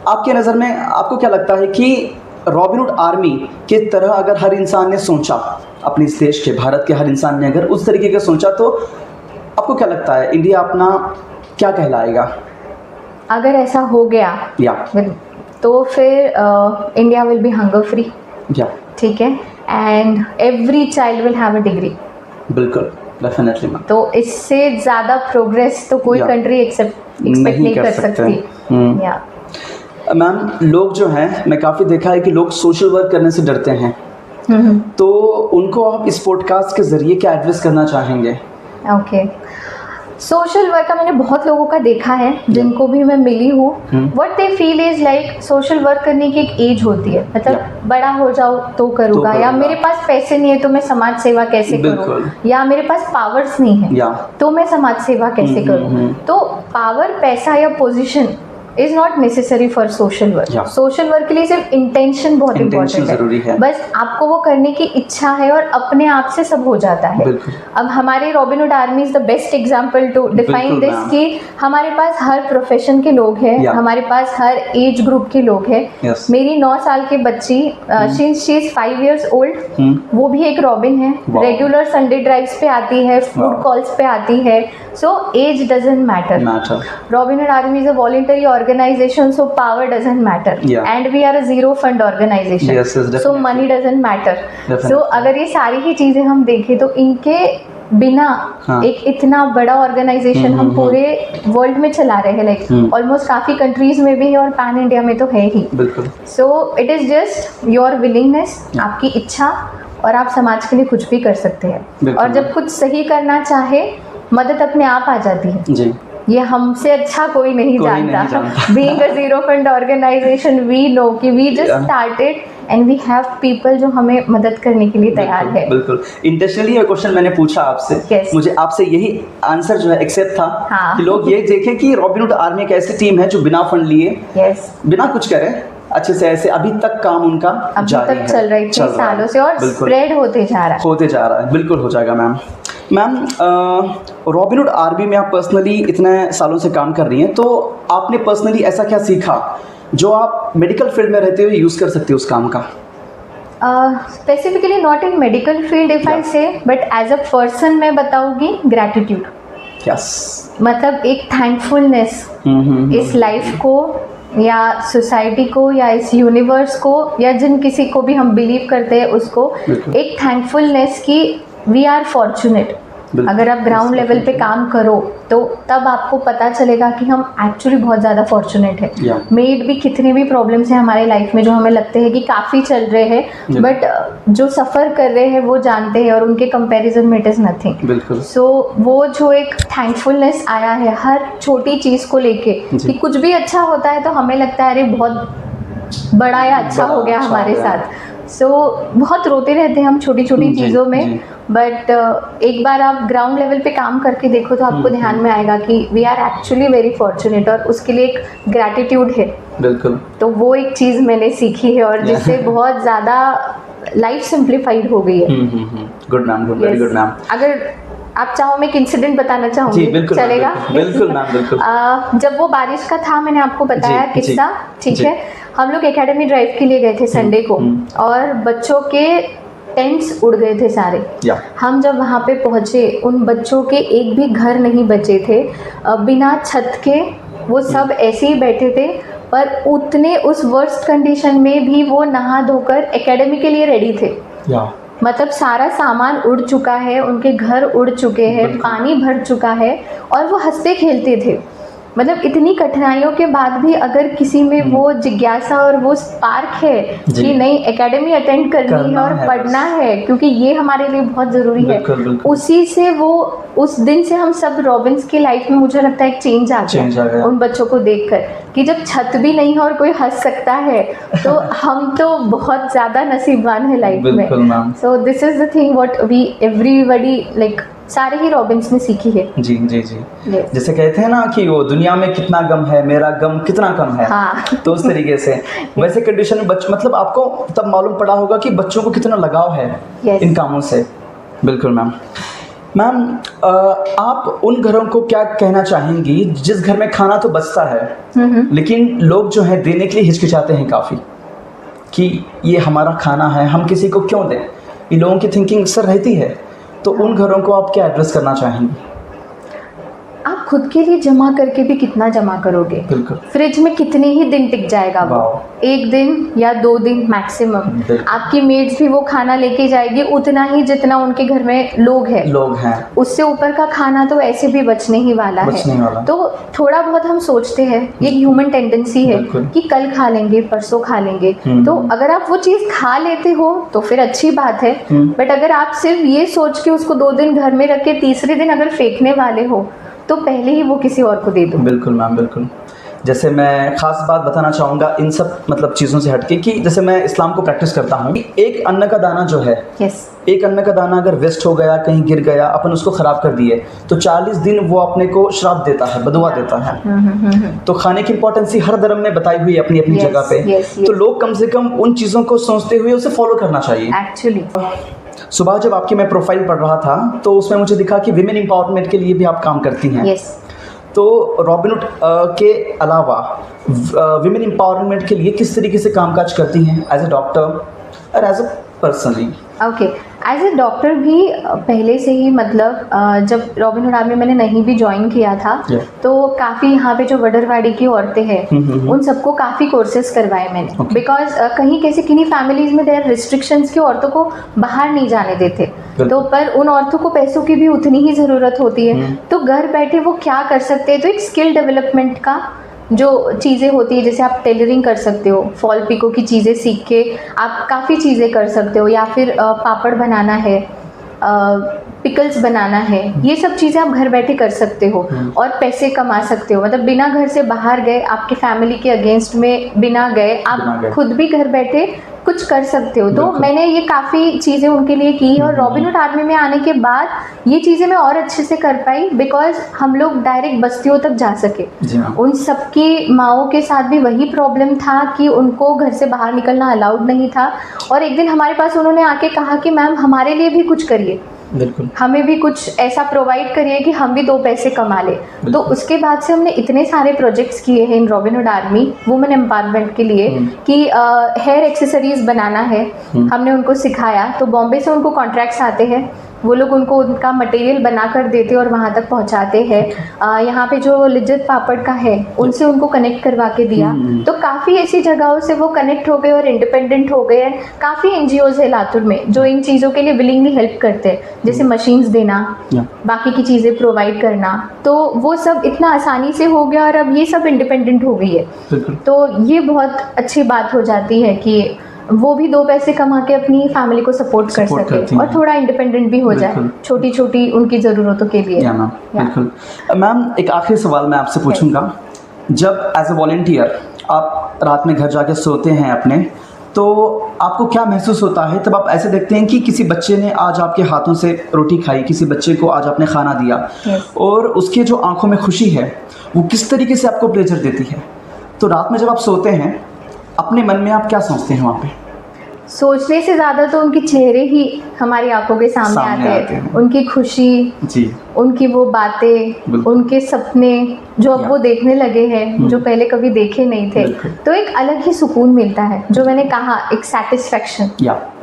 आपके नज़र में आपको क्या लगता है कि रॉबिनहुड आर्मी की तरह अगर हर इंसान ने सोचा, अपने इस देश के, भारत के हर इंसान ने अगर उस तरीके का सोचा, तो आपको क्या लगता है इंडिया अपना क्या कहलाएगा? अगर ऐसा हो गया तो फिर India will be hunger free, ठीक है, and every child will have a degree. बिल्कुल, डेफिनेटली मैम। तो इससे ज़्यादा प्रोग्रेस तो कोई कंट्री एक्सपेक्ट नहीं कर सकती। या मैम, लोग जो हैं, मैं काफ़ी देखा है कि लोग सोशल वर्क करने से डरते हैं, तो उनको आप इस पॉडकास्ट के ज़रिए क्या एडवाइस करना चाहेंगे? ओके, सोशल वर्क का मैंने बहुत लोगों का देखा है जिनको भी मैं मिली हूँ, what they feel is like social work करने की एक एज होती है, मतलब बड़ा हो जाओ तो करूँगा, या मेरे पास पैसे नहीं है तो मैं समाज सेवा कैसे करूँ, या मेरे पास पावर्स नहीं है तो मैं समाज सेवा कैसे करूँ। तो पावर, पैसा या position is not necessary for social work. Social work के लिए सिर्फ इंटेंशन बहुत इम्पोर्टेंट है, बस आपको वो करने की इच्छा है और अपने आप से सब हो जाता है। अब हमारे Robin Hood army is the best example to define this कि हमारे पास हर प्रोफेशन के लोग हैं, हमारे पास हर एज ग्रुप के लोग हैं। मेरी 9 साल की बच्ची, since she is 5 years old, वो भी एक रॉबिन है, रेगुलर संडे ड्राइव्स पे आती है, फूड कॉल्स पे आती है। So age doesn't matter. Robin Hood army is a voluntary organization, so power doesn't matter, and we are a zero fund organization, so money doesn't matter. So अगर ये सारी ही चीजें हम देखें तो इनके बिना एक इतना बड़ा ऑर्गेनाइजेशन हम पूरे वर्ल्ड में चला रहे हैं, लाइक ऑलमोस्ट काफी कंट्रीज में भी है और पैन इंडिया में तो है ही। So it is just your willingness, आपकी इच्छा, और आप समाज के लिए कुछ भी कर सकते हैं। और जब कुछ सही करना चाहे, मदद अपने आप आ जाती है जी। ये हमसे अच्छा कोई नहीं जानता। Being a zero fund organization, we know कि we just started and we have people जो हमें मदद करने के लिए तैयार है। बिल्कुल, इंटेंशनली ये क्वेश्चन मैंने पूछा आपसे, मुझे आपसे यही आंसर जो है एक्सेप्ट था कि लोग ये देखें कि रॉबिनहुड आर्मी एक ऐसी टीम है जो बिना फंड लिए, बिना कुछ करे, अच्छे से ऐसे अभी तक काम उनका जारी है, चल रहा है 3 सालों से, और स्प्रेड होते जा रहा है। बिल्कुल हो जाएगा मैम। मैम, रॉबिनहुड आर्मी में आप पर्सनली इतने सालों से काम कर रही हैं, तो आपने पर्सनली ऐसा क्या सीखा जो आप मेडिकल फील्ड में रहते हुए यूज़ कर सकते हो उस काम का? Specifically not in medical field if I से, बट एज अ पर्सन मैं बताऊंगी ग्रैटिट्यूड। मतलब एक थैंकफुलनेस इस लाइफ को या सोसाइटी को या इस यूनिवर्स को या जिन किसी को भी हम बिलीव करते हैं उसको, एक थैंकफुलनेस की वी आर फॉर्चुनेट। अगर आप ग्राउंड लेवल पे काम करो तो तब आपको पता चलेगा कि हम एक्चुअली बहुत ज़्यादा फॉर्चुनेट है। मेड भी कितने भी प्रॉब्लम्स हैं हमारे लाइफ में जो हमें लगते हैं कि काफ़ी चल रहे हैं, बट जो सफ़र कर रहे हैं वो जानते हैं और उनके कंपैरिजन में इट इज़ नथिंग। सो वो जो एक थैंकफुलनेस आया है हर छोटी चीज़ को लेके कि कुछ भी अच्छा होता है तो हमें लगता है अरे बहुत बड़ा या अच्छा हो गया हमारे साथ, सो बहुत रोते रहते हैं हम छोटी छोटी चीज़ों में, बट एक बार आप ग्राउंड लेवल पे काम करके देखो तो आपको ध्यान में आएगा कि we are actually very fortunate, और उसके लिए एक ग्रैटिट्यूड है। बिल्कुल। तो वो एक चीज़ मैंने सीखी है और जिससे बहुत ज़्यादा लाइफ सिंप्लीफाइड हो गई है। Good ma'am, good, very good ma'am. अगर आप चाहो मैं एक इंसिडेंट बताना चाहूँगी, जी बिल्कुल, चलेगा? बिल्कुल मैम, बिल्कुल। जब वो बारिश का था, मैंने आपको बताया किस्सा, ठीक है। हम लोग एकेडमी ड्राइव के लिए गए थे संडे को, और बच्चों के टेंट्स उड़ गए थे सारे। हम जब वहाँ पे पहुँचे, उन बच्चों के एक भी घर नहीं बचे थे, बिना छत के वो सब ऐसे ही बैठे थे, पर उतने उस वर्स्ट कंडीशन में भी वो नहा धोकर एकेडमी के लिए रेडी थे। मतलब सारा सामान उड़ चुका है, उनके घर उड़ चुके हैं, पानी भर चुका है, और वो हंसते खेलते थे। मतलब इतनी कठिनाइयों के बाद भी अगर किसी में वो जिज्ञासा और वो स्पार्क है कि नहीं एकेडमी अटेंड करनी है और पढ़ना है, क्योंकि ये हमारे लिए बहुत ज़रूरी है, उसी से वो उस दिन से हम सब रॉबिन्स की लाइफ में मुझे लगता है एक चेंज आ गया उन बच्चों को देखकर, कि जब छत भी नहीं है और कोई हंस सकता है तो हम तो बहुत ज़्यादा नसीबवान है लाइफ में। So this is the thing what we everybody like सारे ही रॉबिन्स ने सीखी है। जी जी जी। जैसे कहते हैं ना कि वो दुनिया में कितना गम है, मेरा गम कितना कम है। हाँ। तो उस तरीके से वैसे कंडीशन में मतलब आपको तब मालूम पड़ा होगा कि बच्चों को कितना लगाव है इन कामों से। बिल्कुल मैम। मैम आप उन घरों को क्या कहना चाहेंगी जिस घर में खाना तो बचता है लेकिन लोग जो है देने के लिए हिचकिचाते हैं काफ़ी, कि ये हमारा खाना है, हम किसी को क्यों दें, इन लोगों की थिंकिंग अक्सर रहती है, तो उन घरों को आप क्या एड्रेस करना चाहेंगी? आप खुद के लिए जमा करके भी कितना जमा करोगे? बिल्कुल। फ्रिज में कितने ही दिन टिक जाएगा वो? एक दिन या 2 दिन मैक्सिमम। आपकी मेड्स भी वो खाना लेके जाएगी उतना ही जितना उनके घर में लोग हैं। उससे ऊपर का खाना तो ऐसे भी बचने ही वाला है। तो थोड़ा बहुत हम सोचते हैं, ये ह्यूमन टेंडेंसी है कि कल खा लेंगे, परसों खा लेंगे। तो अगर आप वो चीज़ खा लेते हो तो फिर अच्छी बात है, बट अगर आप सिर्फ ये सोच के उसको 2 दिन घर में रख के तीसरे दिन अगर फेंकने वाले हो तो पहले ही वो किसी और को दे दो। बिल्कुल मैम, बिल्कुल। जैसे मैं ख़ास बात बताना चाहूँगा इन सब मतलब चीज़ों से हटके, कि जैसे मैं इस्लाम को प्रैक्टिस करता हूँ, एक अन्न का दाना जो है, एक अन्न का दाना अगर वेस्ट हो गया, कहीं गिर गया, अपन उसको ख़राब कर दिए तो 40 दिन वो अपने को श्राप देता है, बदुआ देता है। तो खाने की इंपॉर्टेंसी हर धर्म में बताई हुई है अपनी अपनी जगह पे। तो लोग कम से कम उन चीज़ों को सोचते हुए उसे फॉलो करना चाहिए एक्चुअली। सुबह जब आपकी मैं प्रोफाइल पढ़ रहा था तो उसमें मुझे दिखा कि विमेन एम्पावरमेंट के लिए भी आप काम करती हैं। तो रॉबिनहुड के अलावा विमेन एम्पावरमेंट के लिए किस तरीके से कामकाज करती हैं एज ए डॉक्टर और as a personally? Okay, as a doctor भी पहले से ही मतलब जब रॉबिनहुड आर्मी मैंने नहीं भी ज्वाइन किया था तो काफ़ी यहाँ पे जो वडरवाड़ी की औरतें हैं उन सबको काफ़ी कोर्सेज करवाए मैंने, बिकॉज कहीं कैसे किन्हीं फैमिलीज़ में देयर रिस्ट्रिक्शंस की औरतों को बाहर नहीं जाने देते, तो पर उन औरतों को पैसों की भी उतनी ही ज़रूरत होती है, तो घर बैठे वो क्या कर सकते हैं। तो एक स्किल डेवलपमेंट का जो चीज़ें होती है, जैसे आप टेलरिंग कर सकते हो, फॉल पिको की चीज़ें सीख के आप काफ़ी चीज़ें कर सकते हो, या फिर पापड़ बनाना है, पिकल्स बनाना है, ये सब चीज़ें आप घर बैठे कर सकते हो और पैसे कमा सकते हो। मतलब बिना घर से बाहर गए, आपके फैमिली के अगेंस्ट में बिना गए, आप खुद भी घर बैठे कुछ कर सकते हो। तो मैंने ये काफ़ी चीज़ें उनके लिए की, और रॉबिनहुड आर्मी में आने के बाद ये चीज़ें मैं और अच्छे से कर पाई, बिकॉज हम लोग डायरेक्ट बस्तियों तक जा सके। उन सबकी माओं के साथ भी वही प्रॉब्लम था कि उनको घर से बाहर निकलना अलाउड नहीं था, और एक दिन हमारे पास उन्होंने आके कहा कि मैम हमारे लिए भी कुछ करिए, बिल्कुल हमें भी कुछ ऐसा प्रोवाइड करिए कि हम भी 2 पैसे कमा ले। तो उसके बाद से हमने इतने सारे प्रोजेक्ट्स किए हैं इन रॉबिनहुड आर्मी वुमेन एम्पावरमेंट के लिए कि हेयर एक्सेसरीज बनाना है, हमने उनको सिखाया। तो बॉम्बे से उनको कॉन्ट्रैक्ट्स आते हैं, वो लोग उनको उनका मटेरियल बना कर देते और वहाँ तक पहुँचाते हैं। यहाँ पे जो लिज्जत पापड़ का है उनसे उनको कनेक्ट करवा के दिया, तो काफ़ी ऐसी जगहों से वो कनेक्ट हो गए और इंडिपेंडेंट हो गए। काफ़ी NGOs है लातूर में जो इन चीज़ों के लिए विलिंगली हेल्प करते हैं, जैसे मशीन्स देना, बाकी की चीज़ें प्रोवाइड करना, तो वो सब इतना आसानी से हो गया और अब ये सब इंडिपेंडेंट हो गई है। तो ये बहुत अच्छी बात हो जाती है कि वो भी 2 पैसे कमा के अपनी फैमिली को सपोर्ट कर सके और थोड़ा इंडिपेंडेंट भी हो जाए छोटी छोटी उनकी ज़रूरतों के लिए। बिल्कुल मैम, एक आखिरी सवाल मैं आपसे पूछूंगा, जब एज ए वॉलंटियर आप रात में घर जाके सोते हैं अपने, तो आपको क्या महसूस होता है तब आप ऐसे देखते हैं कि किसी बच्चे ने आज आपके हाथों से रोटी खाई, किसी बच्चे को आज आपने खाना दिया और उसके जो आंखों में खुशी है वो किस तरीके से आपको प्लेजर देती है। तो रात में जब आप सोते हैं अपने मन में आप क्या सोचते हैं वहाँ पे? सोचने से ज़्यादा तो उनके चेहरे ही हमारी आंखों के सामने आते हैं। उनकी खुशी जी, उनकी वो बातें, उनके सपने जो अब वो देखने लगे हैं, जो पहले कभी देखे नहीं थे, तो एक अलग ही सुकून मिलता है। जो मैंने कहा, एक सेटिस्फेक्शन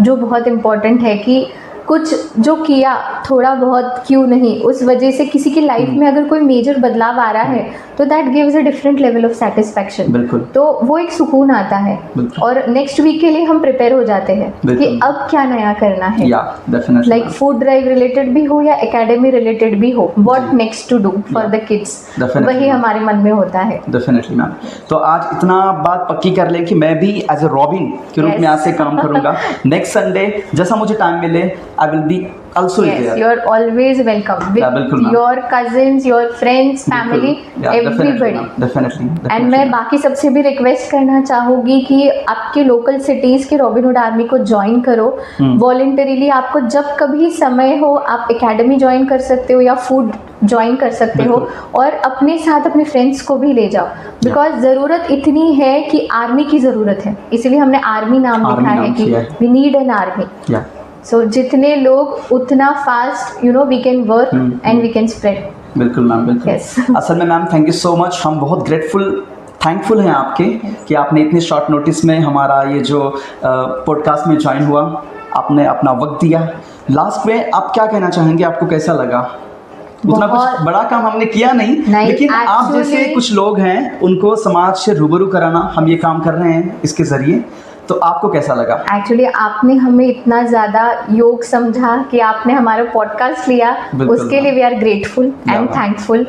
जो बहुत इम्पोर्टेंट है कि कुछ जो किया थोड़ा बहुत क्यों नहीं, उस वजह से किसी की लाइफ में अगर कोई मेजर बदलाव आ रहा है तो that gives a different level of satisfaction. बिल्कुल। तो वो एक सुकून आता है और नेक्स्ट वीक के लिए हम प्रिपेयर हो जाते हैं कि अब क्या नया करना है। लाइक फूड ड्राइव रिलेटेड भी हो या एकेडमी रिलेटेड भी हो, what next to do for the kids, वही हमारे मन में होता है। Definitely ma'am. तो आज इतना बात पक्की कर लें कि मैं भी एज ए रॉबिन के रूप में आज से काम करूंगा। नेक्स्ट संडे जैसा मुझे टाइम मिले I will be also there. You are always welcome with your cousins, your friends, family, everybody. Definitely. And मैं बाकी सबसे भी रिक्वेस्ट करना चाहूँगी कि आपके लोकल सिटीज़ के रॉबिनहुड आर्मी को ज्वाइन करो वॉलंटरीली। आपको जब कभी समय हो आप एकेडमी ज्वाइन कर सकते हो या फूड ज्वाइन कर सकते हो और अपने साथ अपने फ्रेंड्स को भी ले जाओ, बिकॉज ज़रूरत इतनी है कि आर्मी की ज़रूरत है, इसीलिए हमने आर्मी नाम लिखा है कि we need an army. So जितने लोग उतना fast we can work and we can spread. बिल्कुल मैम, बिल्कुल। असल में ma'am thank you so much, हम बहुत थैंकफुल हैं आपके कि आपने इतने शॉर्ट नोटिस में हमारा ये जो पॉडकास्ट में ज्वाइन हुआ, आपने अपना वक्त दिया। लास्ट में आप क्या कहना चाहेंगे, आपको कैसा लगा? उतना कुछ बड़ा काम हमने किया नहीं लेकिन आप जैसे कुछ लोग हैं उनको समाज से रूबरू कराना, हम ये काम कर रहे हैं इसके ज़रिए, तो आपको कैसा लगा? एक्चुअली आपने हमें इतना ज़्यादा योग समझा कि आपने हमारा पॉडकास्ट लिया, उसके लिए we are grateful and thankful.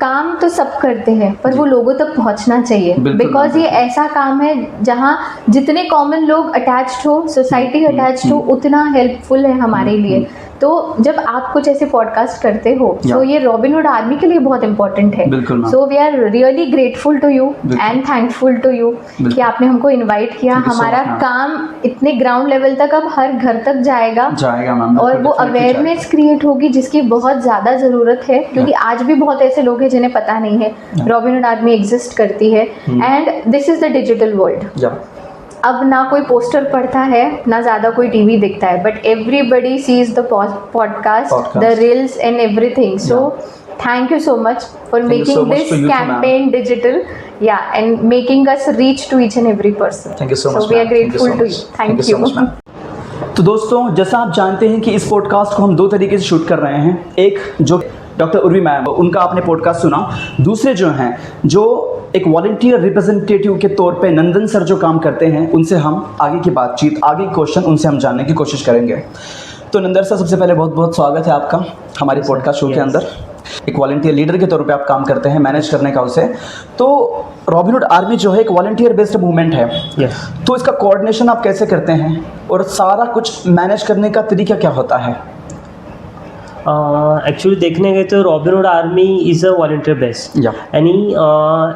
काम तो सब करते हैं पर वो लोगों तक पहुंचना चाहिए, बिकॉज ये ऐसा काम है जहाँ जितने कॉमन लोग अटैच्ड हो, सोसाइटी अटैच्ड हो, उतना हेल्पफुल है हमारे लिए। तो जब आप कुछ ऐसे पॉडकास्ट करते हो तो ये रॉबिनहुड आर्मी के लिए बहुत इंपॉर्टेंट है। So we are really grateful to you and thankful to you कि आपने हमको इनवाइट किया। हमारा काम इतने ग्राउंड लेवल तक अब हर घर तक जाएगा और वो अवेयरनेस क्रिएट होगी जिसकी बहुत ज़्यादा ज़रूरत है, क्योंकि आज भी बहुत ऐसे लोग हैं जिन्हें पता नहीं है रॉबिनहुड आर्मी एग्जिस्ट करती है। And this is the digital world. अब ना कोई पोस्टर पढ़ता है ना ज़्यादा कोई टीवी देखता है, but everybody sees the podcast, the reels and everything. So thank you so much for making this campaign digital and making us reach to each and every person. Thank you so much. So we are grateful to you. Thank you. तो दोस्तों जैसा आप जानते हैं कि इस podcast को हम दो तरीके से शूट कर रहे हैं। एक जो डॉक्टर उर्वी मैम, उनका आपने पॉडकास्ट सुना। दूसरे जो हैं जो एक वॉलंटियर रिप्रेजेंटेटिव के तौर पे नंदन सर जो काम करते हैं, उनसे हम आगे की बातचीत, आगे क्वेश्चन उनसे हम जानने की कोशिश करेंगे। तो नंदन सर, सबसे पहले बहुत बहुत स्वागत है आपका हमारे पॉडकास्ट शो के अंदर। एक वॉलंटियर लीडर के तौर पे आप काम करते हैं, मैनेज करने का उसे। तो रॉबिनहुड आर्मी जो है एक वॉलंटियर बेस्ड मूवमेंट है, तो इसका कोऑर्डिनेशन आप कैसे करते हैं और सारा कुछ मैनेज करने का तरीका क्या होता है? एक्चुअली देखने गए तो Robin Hood army is a volunteer base, यानी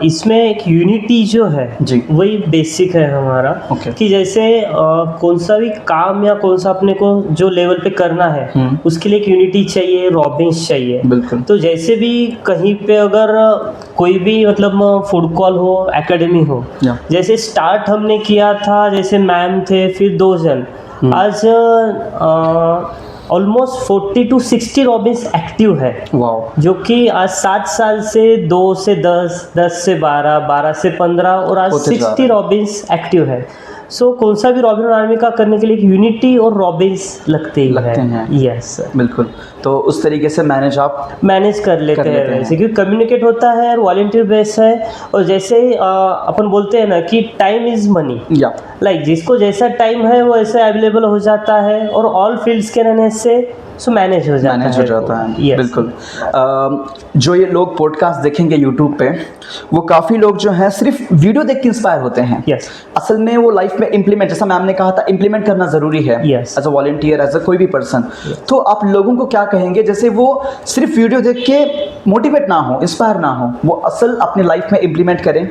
इसमें एक यूनिटी जो है वही बेसिक है हमारा। कि जैसे कौन सा भी काम या कौन सा अपने को जो लेवल पे करना है उसके लिए एक यूनिटी चाहिए, रॉबिन्स चाहिए। तो जैसे भी कहीं पे अगर कोई भी मतलब फूड कॉल हो, एकेडमी हो, जैसे स्टार्ट हमने किया था, जैसे मैम थे, फिर 2 जन, आज ऑलमोस्ट 40 to 60 रॉबिन्स एक्टिव है। जो कि आज 7 साल से 2 से 10, 10 से 12, 12 से 15 और आज 60 रॉबिन्स एक्टिव है। सो कौन सा भी रॉबिनहुड आर्मी का करने के लिए यूनिटी और रॉबिन्स लगते हैं। यस बिल्कुल। तो उस तरीके से मैनेज कर लेते हैं वैसे, क्योंकि कम्युनिकेट होता है और वॉलंटियर बेस है। और जैसे अपन बोलते हैं ना कि टाइम इज़ मनी, लाइक जिसको जैसा टाइम है वो ऐसे अवेलेबल हो जाता है और ऑल फील्ड्स के रहने से सो मैनेज हो जाता है। बिल्कुल। जो ये लोग पॉडकास्ट देखेंगे यूट्यूब पे, वो काफ़ी लोग जो हैं सिर्फ वीडियो देख के इंस्पायर होते हैं। असल में वो लाइफ में इम्प्लीमेंट, जैसा मैम ने कहा था, इम्प्लीमेंट करना ज़रूरी है as a volunteer, as a कोई भी पर्सन। तो आप लोगों को क्या कहेंगे जैसे वो सिर्फ वीडियो देख के मोटिवेट ना हो, इंस्पायर ना हो, वो असल अपने लाइफ में इम्प्लीमेंट करें?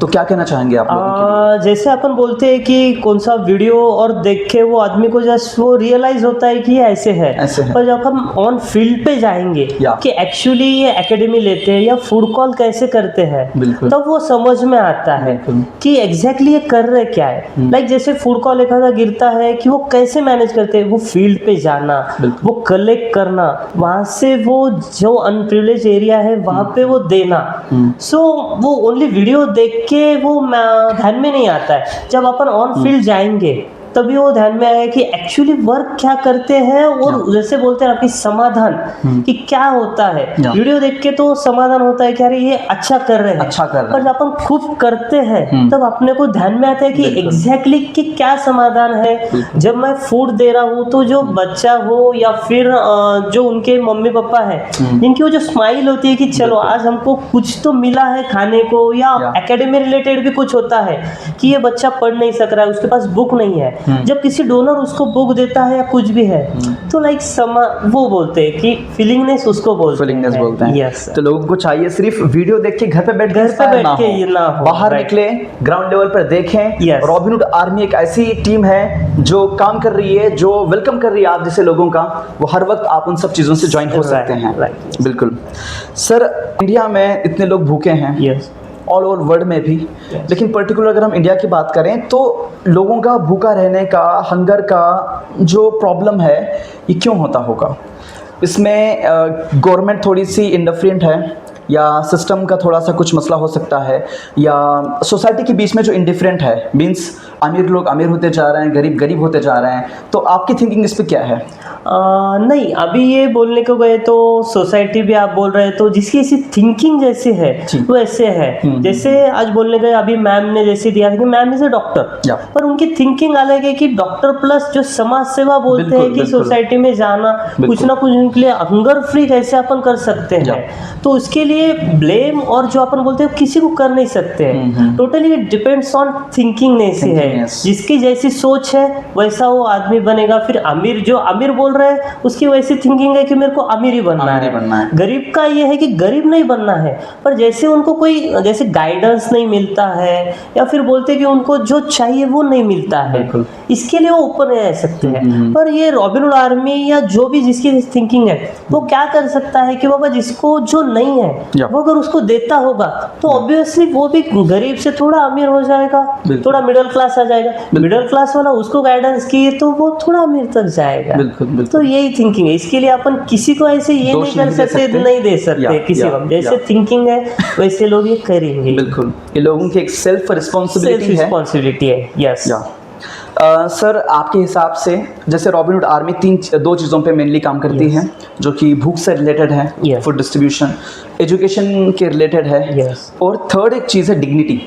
तो क्या कहना चाहेंगे आप लोगों के लिए? जैसे अपन बोलते हैं कि कौन सा वीडियो और देख के वो आदमी को जस्ट वो रियलाइज होता है कि ये ऐसे है, पर जब हम ऑन फील्ड पे जाएंगे कि एक्चुअली ये एकेडमी लेते हैं या फूड कॉल कैसे करते हैं, तब वो समझ में आता है कि एग्जैक्टली ये कर रहे क्या है। लाइक जैसे फूड कॉल एक गिरता है कि वो कैसे मैनेज करते हैं, वो फील्ड पे जाना, वो कलेक्ट करना, वहां से वो जो अनप्रिविलेज एरिया है वहां पे वो देना। सो वो ओनली वीडियो देख के वो ध्यान में नहीं आता है। जब अपन ऑन फील्ड जाएंगे तभी वो ध्यान में आएगा कि एक्चुअली वर्क क्या करते हैं, और जैसे बोलते हैं आपकी समाधान कि क्या होता है। वीडियो देख के तो समाधान होता है कि अरे ये अच्छा कर रहे हैं, पर जब अपन खुद करते हैं तब अपने को ध्यान में आता है कि एग्जैक्टली कि क्या समाधान है। जब मैं फूड दे रहा हूँ तो जो बच्चा हो या फिर जो उनके मम्मी पापा है, जिनकी वो जो स्माइल होती है कि चलो आज हमको कुछ तो मिला है खाने को, या एकेडमी रिलेटेड भी कुछ होता है कि ये बच्चा पढ़ नहीं सक रहा है, उसके पास बुक नहीं है, जब किसी डोनर उसको बुक देता है या कुछ भी है, तो लाइक वो बोलते हैं कि फीलिंगनेस उसको बोलते हैं। यस, तो लोगों को चाहिए सिर्फ वीडियो देख के घर पे बैठ के ये ना हो, बाहर निकले, ग्राउंड लेवल पर देखें। रॉबिनहुड आर्मी एक ऐसी टीम है जो काम कर रही है, जो वेलकम कर रही है आप जैसे लोगों का। वो हर वक्त आप उन सब चीजों से ज्वाइन हो सकते हैं। बिल्कुल सर, इंडिया में इतने लोग भूखे हैं, ऑल ओवर वर्ल्ड में भी, लेकिन पर्टिकुलर अगर हम इंडिया की बात करें तो लोगों का भूखा रहने का, हंगर का जो प्रॉब्लम है, ये क्यों होता होगा? इसमें गवर्नमेंट थोड़ी सी इंडिफरेंट है, या सिस्टम का थोड़ा सा कुछ मसला हो सकता है, या सोसाइटी के बीच में जो इंडिफरेंट है, मीन्स अमीर लोग अमीर होते जा रहे हैं, गरीब गरीब होते जा रहे हैं। तो आपकी थिंकिंग इस पे क्या है? नहीं, अभी ये बोलने को गए तो सोसाइटी भी आप बोल रहे हैं, तो जिसकी ऐसी थिंकिंग जैसे है वो ऐसे है। जैसे आज बोलने गए, अभी मैम ने जैसे दिया कि मैम इज ए डॉक्टर, पर उनकी थिंकिंग अलग है कि डॉक्टर प्लस जो समाज सेवा बोलते हैं कि सोसाइटी में जाना, कुछ ना कुछ उनके लिए हंगर फ्री कैसे अपन कर सकते हैं, तो उसके लिए ब्लेम और जो अपन बोलते हैं किसी को कर नहीं सकते हैं। Totally it depends on thinking ऐसी है, जिसकी जैसी सोच है वैसा वो आदमी बनेगा। फिर अमीर जो अमीर बोल रहे हैं उसकी वैसी थिंकिंग है कि मेरे को अमीर ही बनना है। गरीब का ये है कि गरीब नहीं बनना है, पर जैसे उनको कोई जैसे गाइडेंस नहीं मिलता है, या फिर बोलते हैं कि उनको जो चाहिए वो नहीं मिलता है, इसके लिए वो ऊपर नहीं रह सकते हैं। पर ये रॉबिनहुड आर्मी या जो भी जिसकी थिंकिंग है वो क्या कर सकता है कि बाबा जिसको जो नहीं है वो अगर उसको देता होगा तो ऑब्वियसली वो भी गरीब से थोड़ा अमीर हो जाएगा, थोड़ा मिडिल क्लास आ जाएगा। मिडिल क्लास वाला उसको गाइडेंस किए तो वो थोड़ा अमीर तक जाएगा। तो यही थिंकिंग है, इसके लिए अपन किसी को ऐसे ये नहीं कर सकते, नहीं दे सकते किसी को। जैसे थिंकिंग है वैसे लोग ये करेंगे। बिल्कुल, ये लोगों की एक सेल्फ रिस्पॉन्सिबिलिटी है। यस सर, आपके हिसाब से जैसे रॉबिनहुड आर्मी दो चीज़ों पे मेनली काम करती है, जो कि भूख से रिलेटेड है, फूड डिस्ट्रीब्यूशन, एजुकेशन के रिलेटेड है, और थर्ड एक चीज़ है डिग्निटी।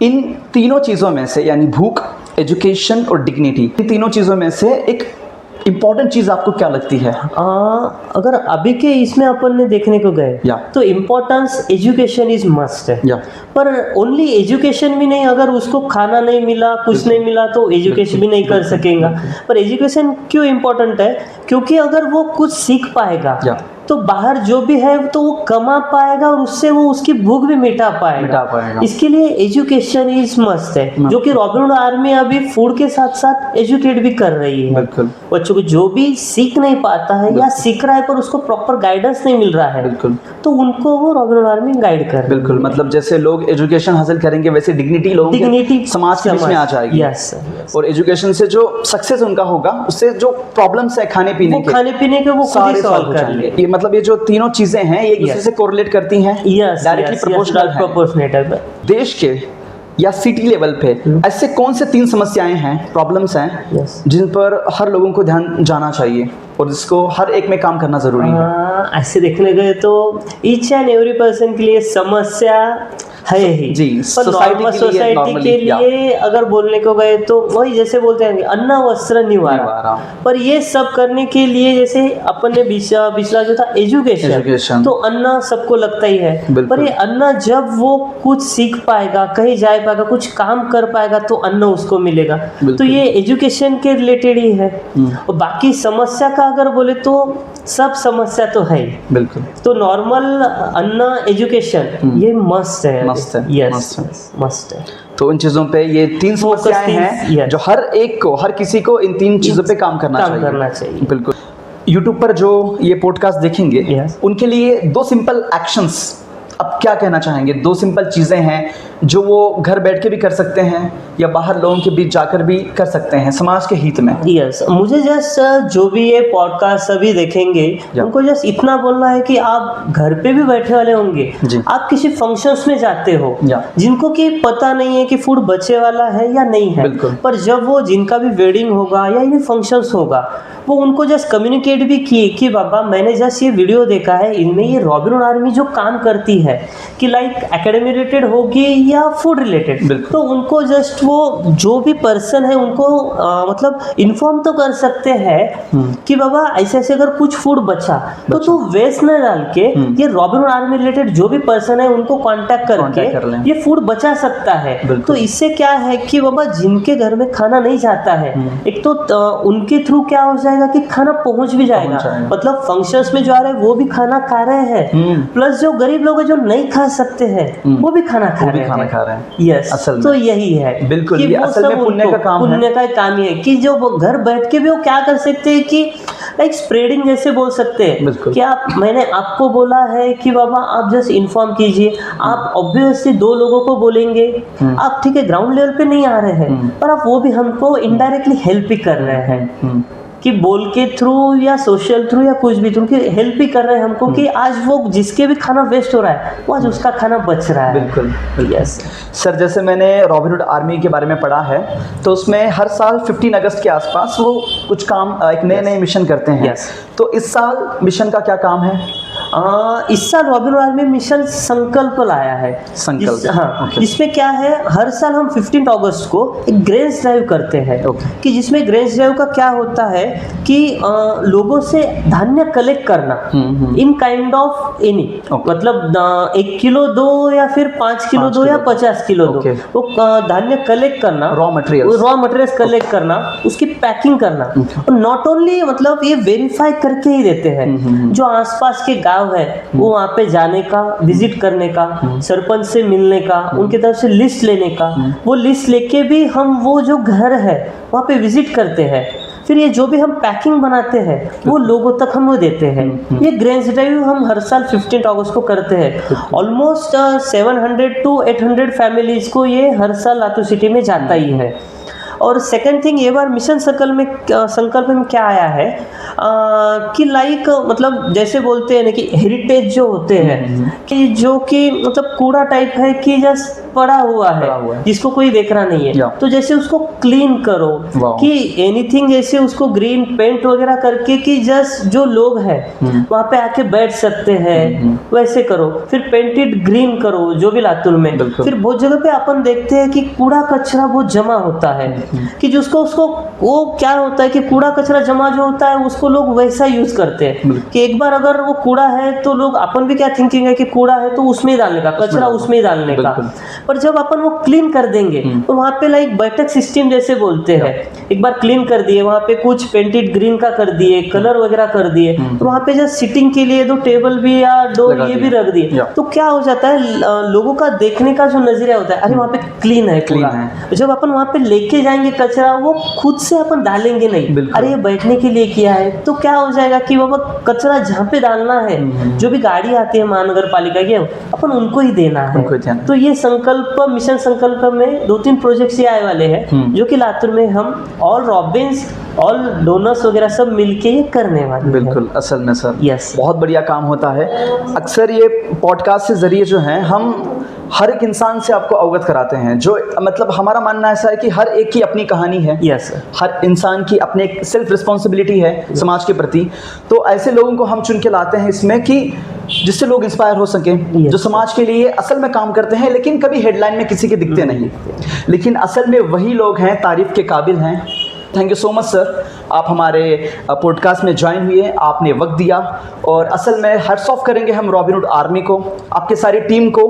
इन तीनों चीज़ों में से, यानी भूख, एजुकेशन और डिग्निटी, इन तीनों चीज़ों में से एक इम्पोर्टेंट चीज आपको क्या लगती है? अगर अभी के इसमें अपन ने देखने को गए तो इम्पोर्टेंस एजुकेशन इज मस्ट है, पर ओनली एजुकेशन भी नहीं, अगर उसको खाना नहीं मिला, कुछ नहीं मिला तो एजुकेशन भी नहीं कर सकेगा। पर एजुकेशन क्यों इम्पोर्टेंट है? क्योंकि अगर वो कुछ सीख पाएगा तो बाहर जो भी है तो वो कमा पाएगा और उससे वो उसकी भूख भी मिटा पाएगा। इसके लिए एजुकेशन इज मस्ट है, जो कि रॉबिनहुड आर्मी अभी फूड के साथ साथ एजुकेट भी कर रही है बच्चों को। जो भी सीख नहीं पाता है या सीख रहा है पर उसको प्रॉपर गाइडेंस नहीं मिल रहा है, तो उनको वो रॉबिनहुड आर्मी गाइड कर रही है। मतलब जैसे लोग एजुकेशन हासिल करेंगे वैसे डिग्निटी लोगों की समाज के बीच में आ जाएगी। और एजुकेशन से जो सक्सेस उनका होगा, उससे जो प्रॉब्लम्स है खाने पीने के वो सारे सॉल्व कर लेंगे। मतलब ये जो तीनों चीजें हैं ये एक दूसरे से कोरिलेट करती हैं, डायरेक्टली प्रोपोर्शनल है। देश के या सिटी लेवल पे ऐसे कौन से 3 समस्याएं हैं, प्रॉब्लम्स हैं, जिन पर हर लोगों को ध्यान जाना चाहिए और जिसको हर एक में काम करना जरूरी है? ऐसे देखने गए तो ईच एंड एवरी पर्सन के लिए समस्या है ही जी। सोसाइटी के लिए अगर बोलने को गए तो वही जैसे बोलते हैं अन्न वस्त्र निवारा, पर ये सब करने के लिए जैसे अपन ने पिछला जो था एजुकेशन, तो अन्न सबको लगता ही है, पर ये अन्न जब वो कुछ सीख पाएगा, कहीं जा पाएगा, कुछ काम कर पाएगा तो अन्न उसको मिलेगा। तो ये एजुकेशन के रिलेटेड ही है। और बाकी समस्या का अगर बोले तो सब समस्या तो है, बिल्कुल। तो नॉर्मल अन्न एजुकेशन ये मस्ट है। मस्त है, यस मस्त है। मस्ट है। तो इन चीजों पे ये 3 समस्याएं हैं जो हर एक को, हर किसी को इन 3 चीजों पे काम करना चाहिए। बिल्कुल। यूट्यूब पर जो ये पॉडकास्ट देखेंगे उनके लिए 2 सिंपल एक्शंस अब क्या कहना चाहेंगे? 2 सिंपल चीज़ें हैं जो वो घर बैठ के भी कर सकते हैं या बाहर लोगों के बीच जाकर भी कर सकते हैं समाज के हित में। यस मुझे जस्ट जो भी ये पॉडकास्ट सभी देखेंगे उनको जस्ट इतना बोलना है कि आप घर पे भी बैठे वाले होंगे, आप किसी फंक्शंस में जाते हो जिनको कि पता नहीं है कि फूड बचे वाला है या नहीं है, पर जब वो जिनका भी वेडिंग होगा या इन्हें फंक्शंस होगा वो उनको जस्ट कम्युनिकेट भी किए कि बाबा मैंने जस्ट ये वीडियो देखा है, इनमें ये रॉबिन हुड आर्मी जो काम करती है कि लाइक एकेडमी रिलेटेड होगी या फूड रिलेटेड, तो उनको जस्ट वो जो भी पर्सन है उनको मतलब इन्फॉर्म तो कर सकते हैं कि बाबा ऐसे ऐसे अगर कुछ फूड बचा तो तू वेस्ट न डाल के ये रॉबिन हुड आर्मी रिलेटेड जो भी पर्सन है उनको कांटेक्ट करके ये फूड बचा सकता है। तो इससे क्या है कि बाबा जिनके घर में खाना नहीं जाता है, एक तो उनके थ्रू क्या हो जाएगा कि खाना पहुंच भी जाएगा, मतलब फंक्शंस में जो आ रहे हैं वो भी खाना खा रहे हैं, प्लस जो गरीब लोग हैं जो नहीं खा सकते हैं वो भी खाना खा रहे हैं। यस तो यही है बिल्कुल, ये असल में पुण्य का काम है, पुण्य का काम ही है कि जो वो घर बैठ के भी वो क्या कर सकते हैं कि लाइक स्प्रेडिंग जैसे बोल सकते हैं कि आप, मैंने आपको बोला है कि बाबा आप जस्ट इन्फॉर्म कीजिए, आप ऑब्वियसली 2 लोगों को बोलेंगे, आप ठीक है ग्राउंड लेवल पे नहीं आ रहे हैं पर आप वो भी हमको इनडायरेक्टली हेल्प ही कर रहे हैं कि बोल के थ्रू या सोशल थ्रू या कुछ भी थ्रू कि हेल्प ही कर रहे हैं हमको कि आज वो जिसके भी खाना वेस्ट हो रहा है वो आज उसका खाना बच रहा है। बिल्कुल यस सर, जैसे मैंने रॉबिन हुड आर्मी के बारे में पढ़ा है तो उसमें हर साल 15 अगस्त के आसपास वो कुछ काम एक नए मिशन करते हैं। तो इस साल मिशन का क्या काम है? इस साल रॉबिन हुड आर्मी मिशन संकल्प लाया है। संकल्प जिसमें क्या है, हर साल हम 15 अगस्त को एक ग्रेन्स ड्राइव करते हैं कि जिसमें ग्रेन्स ड्राइव का क्या होता है कि लोगों से धान्य कलेक्ट करना इन काइंड ऑफ एनी, मतलब 1 किलो दो या फिर 5 किलो दो या 50 किलो दो, वो धान्य कलेक्ट करना, रॉ मटेरियल्स कलेक्ट करना, उसकी पैकिंग करना, और नॉट ओनली मतलब ये वेरीफाई करके ही देते हैं, जो आसपास के गांव है वो वहाँ पे जाने का, विजिट करने का, सरपंच से मिलने का, उनके तरफ से लिस्ट लेने का, वो लिस्ट लेके भी हम वो जो घर है वहाँ पे विजिट करते हैं, फिर ये जो भी हम पैकिंग बनाते हैं वो लोगों तक हम वो देते हैं। ये ग्रेन्स ड्राइव हम हर साल 15 अगस्त को करते हैं। ऑलमोस्ट 700 to 800 फैमिलीज को ये हर साल लातूर सिटी में जाता ही है। और सेकंड थिंग, ये बार मिशन संकल्प में क्या आया है कि लाइक मतलब जैसे बोलते हैं ना कि हेरिटेज जो होते हैं कि जो कि मतलब कूड़ा टाइप है कि जस्ट पड़ा हुआ है जिसको कोई देख रहा नहीं है, तो जैसे उसको क्लीन करो कि एनीथिंग जैसे उसको ग्रीन पेंट वगैरह करके कि जस्ट जो लोग हैं वहाँ पे आके बैठ सकते हैं, वैसे करो। फिर पेंटेड ग्रीन करो जो भी लातूर में। फिर बहुत जगह पे अपन देखते हैं कि कूड़ा कचरा बहुत जमा होता है कि जिसको उसको वो क्या होता है कि कूड़ा कचरा जमा जो होता है उसको लोग वैसा यूज करते हैं कि एक बार अगर वो कूड़ा है तो लोग, अपन भी क्या थिंकिंग है कि कूड़ा है तो उसमें ही डालने का, कचरा उसमें ही डालने का, पर जब अपन वो क्लीन कर देंगे तो वहाँ पे लाइक बैठक सिस्टम जैसे बोलते हैं, एक बार क्लीन कर दिए, वहाँ पे कुछ पेंटेड ग्रीन का कर दिए, कलर वगैरह कर दिए, तो वहाँ पे जस्ट सिटिंग के लिए 2 टेबल भी या डोर ये भी रख दिए, तो क्या हो जाता है लोगों का देखने का जो नजरिया होता है, अरे वहाँ पे क्लीन है, जब अपन वहाँ पे लेके जाएंगे कचरा वो खुद से अपन डालेंगे नहीं, अरे ये बैठने के लिए किया है, तो क्या हो जाएगा कि बाबा कचरा जहाँ पे डालना है, जो भी गाड़ी आती है महानगर पालिका की, अपन उनको ही देना है। तो ये संकल्प, मिशन संकल्प में 2-3 प्रोजेक्ट्स ये आए वाले हैं जो कि लातूर में हम ऑल रॉबिन्स, ऑल डोनर्स वगैरह सब मिलके ये करने वाले हैं। बिल्कुल, असल में सर बहुत बढ़िया काम होता है। अक्सर ये पॉडकास्ट के जरिए जो है हम हर एक इंसान से आपको अवगत कराते हैं, जो मतलब हमारा मानना ऐसा है कि हर एक की अपनी कहानी है। हर इंसान की अपनी एक सेल्फ रिस्पॉन्सिबिलिटी है समाज के प्रति। तो ऐसे लोगों को हम चुन के लाते हैं इसमें कि जिससे लोग इंस्पायर हो सकें, जो समाज के लिए असल में काम करते हैं लेकिन कभी हेडलाइन में किसी के दिखते नहीं, लेकिन असल में वही लोग हैं, तारीफ के काबिल हैं। Thank you so much sir, आप हमारे पॉडकास्ट में ज्वाइन हुए, आपने वक्त दिया, और असल में हैट्स ऑफ करेंगे हम रॉबिन हुड आर्मी को, आपके सारी टीम को,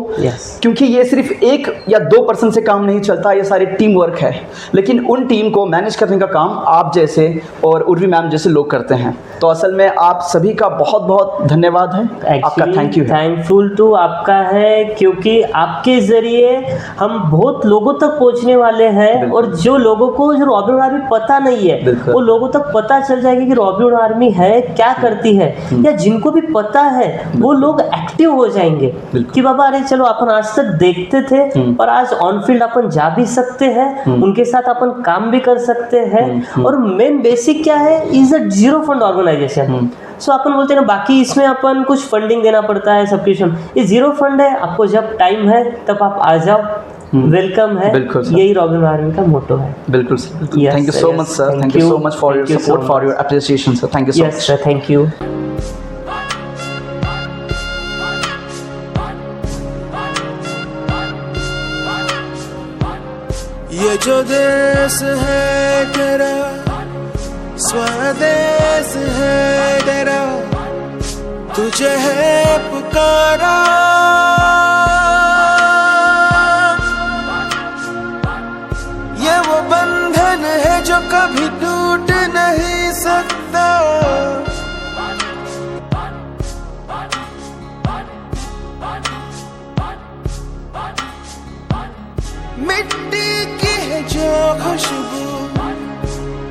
क्योंकि ये सिर्फ 1 या 2 पर्सन से काम नहीं चलता, ये सारी टीम वर्क है, लेकिन उन टीम को मैनेज करने का काम आप जैसे और उर्वी मैम जैसे लोग करते हैं। तो असल में आप सभी का बहुत बहुत धन्यवाद है, आपका थैंक यू है। थैंकफुल टू आपका है, क्योंकि आपके जरिए हम बहुत लोगों तक पहुंचने वाले हैं, और जो लोगों को जो रॉबिन हुड आर्मी पता नहीं है वो लोगों तक पता चल जाएगी कि रॉबिन हुड आर्मी है, क्या करती है, या जिनको भी पता है वो लोग एक्टिव हो जाएंगे कि बाबा अरे चलो अपन आज तक देखते थे और आज ऑन फील्ड अपन जा भी सकते हैं, उनके साथ अपन काम भी कर सकते हैं। और मेन बेसिक क्या है, is a zero fund organisation. So अपन बोलते हैं ना बाकी इसमें अपन कुछ फंडिंग देना पड़ता है, सब्सक्रिप्शन, ये जीरो फंड है, आपको जब टाइम है तब आप आ जाओ, वेलकम है। यही रॉबिन हुड आर्मी का मोटो है। बिल्कुल sir, thank you so much sir, thank you so much for your support, for your appreciation sir, thank you so much sir, thank you. ये जो देश है तेरा, स्वदेश है तेरा, तुझे है पुकारा, ये वो बंधन है जो कभी टूट नहीं सकता। मिट्टी की है जो खुशबू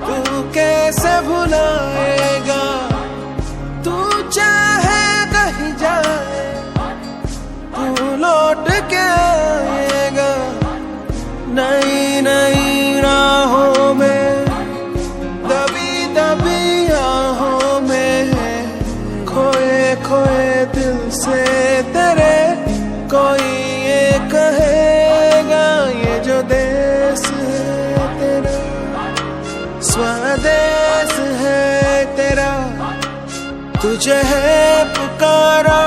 तू कैसे भुलाएगा, तू चाहे कहीं जाए तू लौट के आएगा। नई नई राहों में, दबी दबी राहों में, खोए खोए दिल से तेरे कोई ये कहेगा, ये जो देश है तेरा, स्वदेश है तेरा, तुझे है पुकारा।